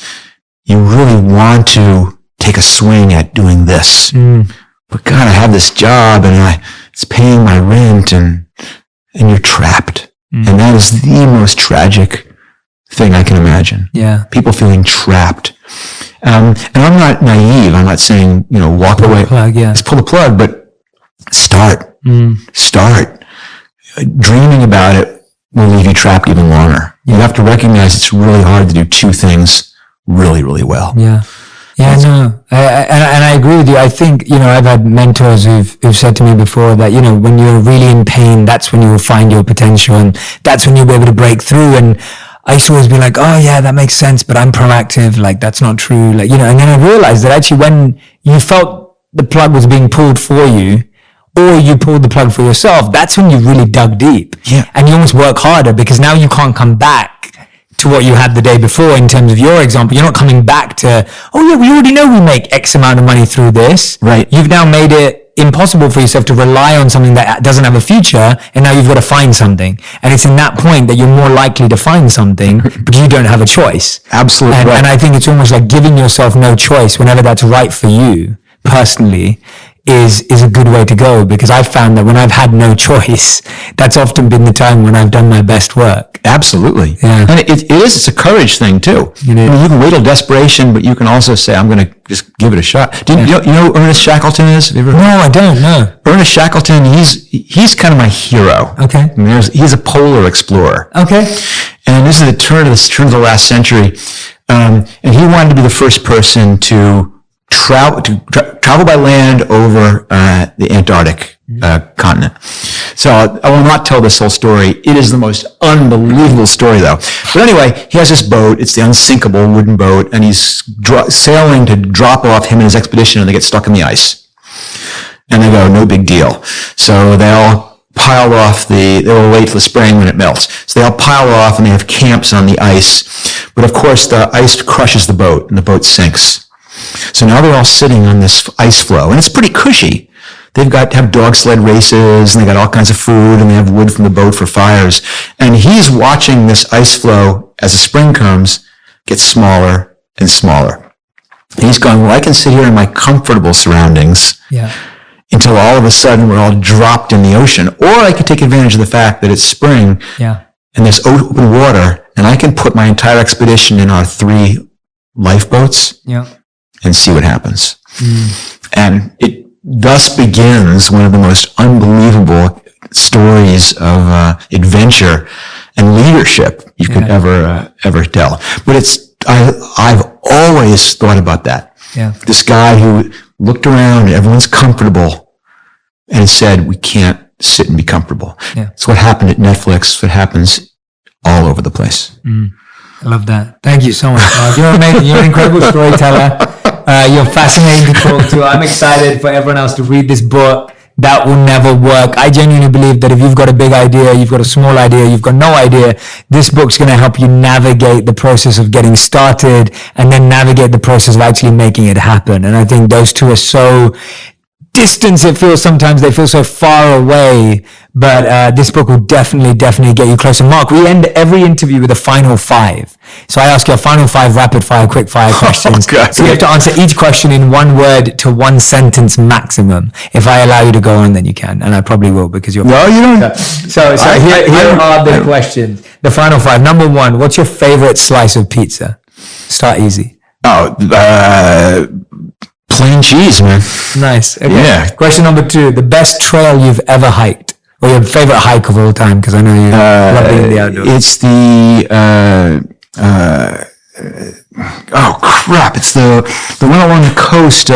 You really want to take a swing at doing this. But God, I have this job and it's paying my rent and you're trapped. And that is the most tragic thing I can imagine. Yeah. People feeling trapped. And I'm not naive. I'm not saying, walk away. Just pull the plug, but start. Start. Dreaming about it will leave you trapped even longer. You have to recognize it's really hard to do two things really, really well. Yeah. Yeah, no, and I agree with you. I think, I've had mentors who've said to me before that, when you're really in pain, that's when you will find your potential and that's when you'll be able to break through. And I used to always be like, oh yeah, that makes sense, but I'm proactive. Like, that's not true. Like, and then I realized that actually when you felt the plug was being pulled for you, or you pulled the plug for yourself, that's when you really dug deep. Yeah. And you almost work harder because now you can't come back to what you had the day before in terms of your example. You're not coming back to, oh yeah, we already know we make X amount of money through this. Right. You've now made it impossible for yourself to rely on something that doesn't have a future, and now you've got to find something. And it's in that point that you're more likely to find something because you don't have a choice. Absolutely. And I think it's almost like giving yourself no choice whenever that's right for you personally is a good way to go, because I've found that when I've had no choice, that's often been the time when I've done my best work. Absolutely. Yeah. And it's a courage thing too. You can wait till desperation, but you can also say, I'm going to just give it a shot. You know who Ernest Shackleton is? Have you ever heard? No, I don't know. Ernest Shackleton, he's kind of my hero. Okay. I mean, he's a polar explorer. Okay. And this is the turn of the last century. And he wanted to be the first person to travel by land over the Antarctic continent. So I will not tell this whole story. It is the most unbelievable story, though. But anyway, he has this boat. It's the unsinkable wooden boat, and he's sailing to drop off him and his expedition, and they get stuck in the ice. And they go, no big deal. So they all pile off they will wait till the spring when it melts. So they all pile off, and they have camps on the ice. But of course, the ice crushes the boat, and the boat sinks. So now they're all sitting on this ice floe, and it's pretty cushy. They've got to have dog sled races, and they got all kinds of food, and they have wood from the boat for fires. And he's watching this ice floe as the spring comes get smaller and smaller. And he's going, well, I can sit here in my comfortable surroundings until all of a sudden we're all dropped in the ocean. Or I could take advantage of the fact that it's spring and there's open water, and I can put my entire expedition in our 3 lifeboats and see what happens. And it thus begins one of the most unbelievable stories of adventure and leadership you could ever tell. But I've always thought about that. This guy who looked around and everyone's comfortable and said, we can't sit and be comfortable. It's what happened at Netflix. What happens all over the place. I love that. Thank you so much, Mark. You're amazing. You're an incredible storyteller. You're fascinating to talk to. I'm excited for everyone else to read this book. That will never work. I genuinely believe that if you've got a big idea, you've got a small idea, you've got no idea, this book's going to help you navigate the process of getting started and then navigate the process of actually making it happen. And I think those two are so distant. It feels sometimes they feel so far away, but this book will definitely get you closer. Mark, we end every interview with a final 5. So I ask you a final 5 rapid fire, quick fire questions. So you have to answer each question in 1 word to 1 sentence maximum. If I allow you to go on, then you can, and I probably will because you're. No, you don't. So here are the questions. The final 5. Number 1, what's your favorite slice of pizza? Start easy. Plain cheese, man. Nice. Okay. Yeah. Question number 2, the best trail you've ever hiked, or your favorite hike of all time, because I know you love being in the outdoors. It's the oh crap! It's the one along the coast.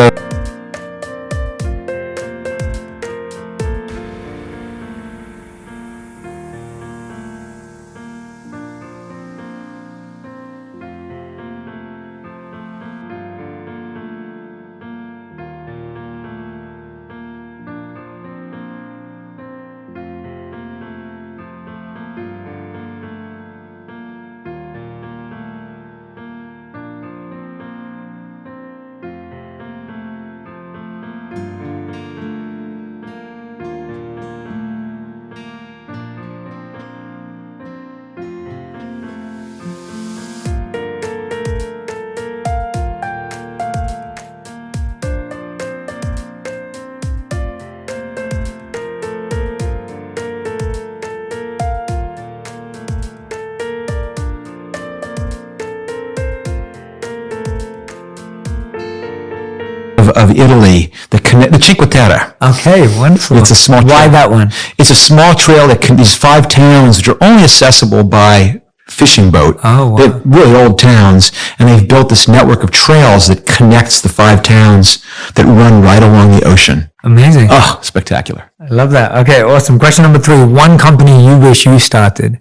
Of Italy, the Cinque Terre. Okay, wonderful. It's a small trail. Why that one? It's a small trail that these 5 towns which are only accessible by fishing boat. Oh, wow. They're really old towns, and they've built this network of trails that connects the 5 towns that run right along the ocean. Amazing. Oh, spectacular. I love that. Okay, awesome. Question number 3, 1 company you wish you started.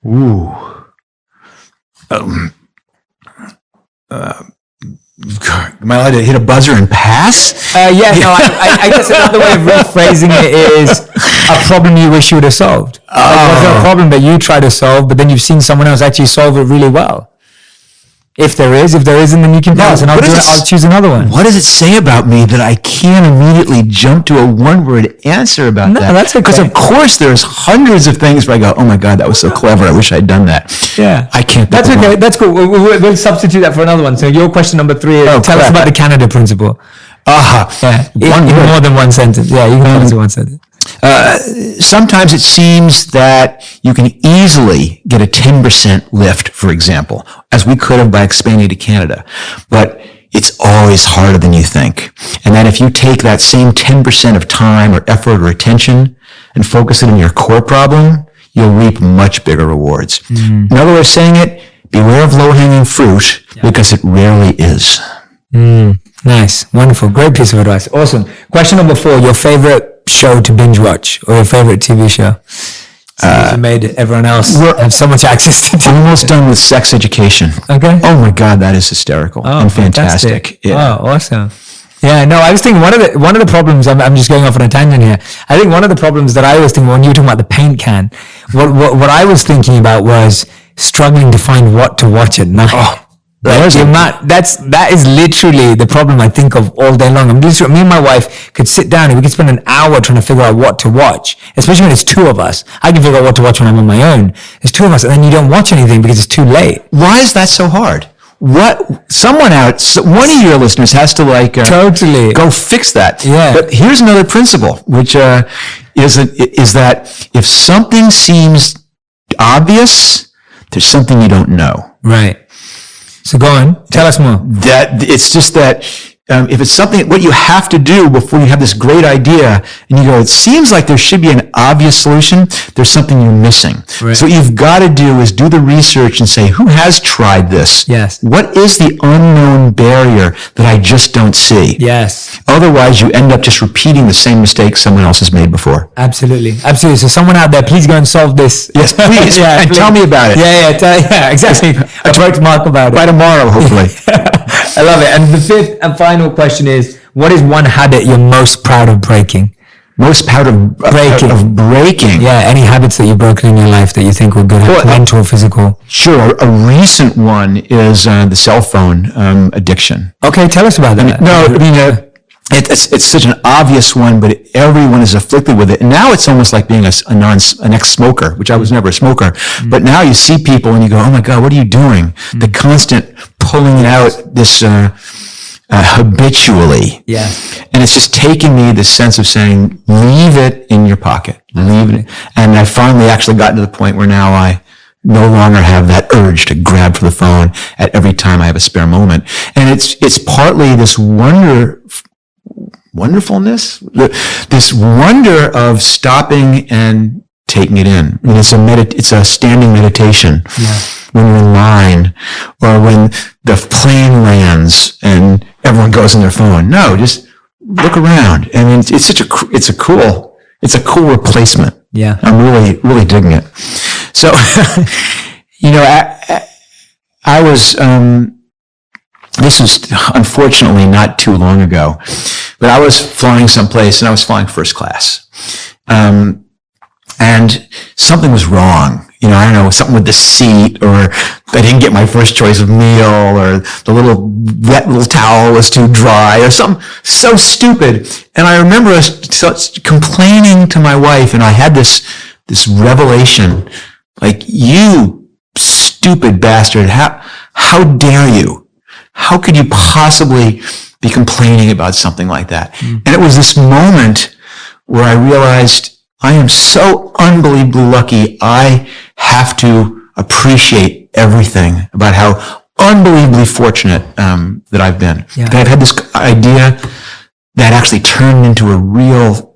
Ooh. Am I allowed to hit a buzzer and pass? I guess another way of rephrasing it is a problem you wish you would have solved. What's a problem that you try to solve, but then you've seen someone else actually solve it really well? If there isn't, then you can pass, and I'll choose another one. What does it say about me that I can't immediately jump to a 1-word answer about that? No, that's okay. Because of course there's hundreds of things where I go, oh my God, that was so clever. I wish I'd done that. Yeah. I can't. That's okay. That's cool. We'll substitute that for another one. So your question number 3 is, tell us about the Canada principle. Yeah. In more than 1 sentence. Yeah, you can tell us in 1 sentence. Sometimes it seems that you can easily get a 10% lift, for example, as we could have by expanding to Canada. But it's always harder than you think. And that if you take that same 10% of time or effort or attention and focus it on your core problem, you'll reap much bigger rewards. Another way of saying it, beware of low-hanging fruit because it rarely is. Nice. Wonderful. Great piece of advice. Awesome. Question number 4, your favorite show to binge watch or your favorite TV show? You made everyone else have so much access to TV. I'm almost done with Sex Education. Okay. Oh my God, that is hysterical and fantastic. Yeah. Oh, awesome. Yeah, no, I was thinking one of the problems, I'm just going off on a tangent here. I think one of the problems that I was thinking when you were talking about the paint can, what I was thinking about was struggling to find what to watch at night. That is literally the problem I think of all day long. Me and my wife could sit down and we could spend an hour trying to figure out what to watch, especially when it's 2 of us. I can figure out what to watch when I'm on my own. There's 2 of us and then you don't watch anything because it's too late. Why is that so hard? One of your listeners has to totally go fix that. Yeah. But here's another principle, which is that if something seems obvious, there's something you don't know. Right. So go on, tell us more. That it's just that if it's something, what you have to do before you have this great idea, and you go, it seems like there should be an obvious solution, there's something you're missing. Right. So what you've got to do is do the research and say, who has tried this? Yes. What is the unknown barrier that I just don't see? Yes. Otherwise, you end up just repeating the same mistake someone else has made before. Absolutely. Absolutely. So someone out there, please go and solve this. Yes, please. Yeah, and please. Tell me about it. Yeah, exactly. Approach Mark about it. By tomorrow, hopefully. I love it. And the 5th and final question is, what is one habit you're most proud of breaking? Most proud of breaking? Yeah, any habits that you've broken in your life that you think were good, mental, physical? Sure. A recent one is the cell phone addiction. Okay, tell us about that. It's such an obvious one, but everyone is afflicted with it. And now it's almost like being an ex-smoker, which I was never a smoker. But now you see people and you go, oh my God, what are you doing? The constant pulling out this habitually. Yeah. And it's just taken me this sense of saying, leave it in your pocket. Leave it. And I finally actually gotten to the point where now I no longer have that urge to grab for the phone at every time I have a spare moment. And it's partly this wonderfulness, this wonder of stopping and taking it in. I mean, it's a standing meditation. Yeah. When you're in line, or when the plane lands and everyone goes on their phone. No, just look around. I mean, it's a cool replacement. Yeah, I'm really digging it. So, I was. This was unfortunately not too long ago, but I was flying someplace and I was flying first class. And something was wrong. I don't know, something with the seat, or I didn't get my first choice of meal, or the wet little towel was too dry, or something so stupid. And I remember complaining to my wife, and I had this revelation, like, you stupid bastard, how dare you? How could you possibly be complaining about something like that? Mm. And it was this moment where I realized I am so unbelievably lucky. I have to appreciate everything about how unbelievably fortunate that I've been. Yeah. That I've had this idea that actually turned into a real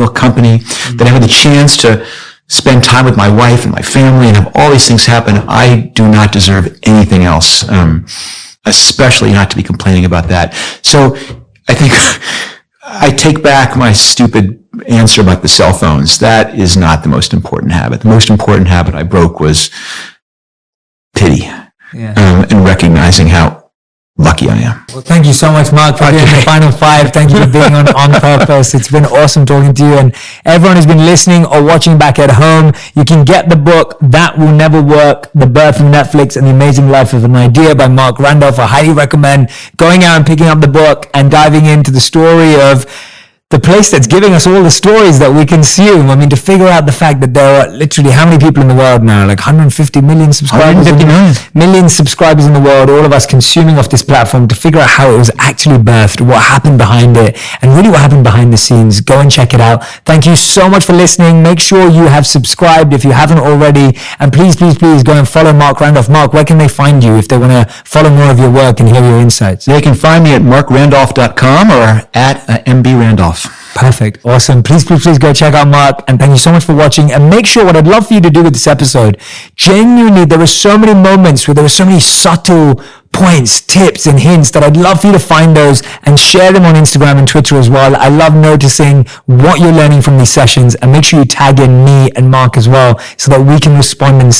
company, that I had the chance to spend time with my wife and my family and have all these things happen. I do not deserve anything else, especially not to be complaining about that. So I think I take back my stupid answer about the cell phones. That is not the most important habit. The most important habit I broke was pity, and recognizing how lucky I am. Well, thank you so much, Mark, for doing the final 5. Thank you for being on Purpose. It's been awesome talking to you, and everyone who's been listening or watching back at home, you can get the book, That Will Never Work, The Birth of Netflix and the Amazing Life of an Idea by Mark Randolph. I highly recommend going out and picking up the book and diving into the story of the place that's giving us all the stories that we consume. I mean, to figure out the fact that there are literally how many people in the world now, like 150 million subscribers, 150 million subscribers in the world, all of us consuming off this platform, to figure out how it was actually birthed, what happened behind it, and really what happened behind the scenes. Go and check it out. Thank you so much for listening. Make sure you have subscribed if you haven't already, and please go and follow Mark Randolph. Mark, where can they find you if they want to follow more of your work and hear your insights? They can find me at markrandolph.com or at MB Randolph. Perfect. Awesome. Please go check out Mark, and thank you so much for watching. And make sure, what I'd love for you to do with this episode, genuinely, there were so many moments where there were so many subtle points, tips, and hints that I'd love for you to find those and share them on Instagram and Twitter as well. I love noticing what you're learning from these sessions, and make sure you tag in me and Mark as well so that we can respond and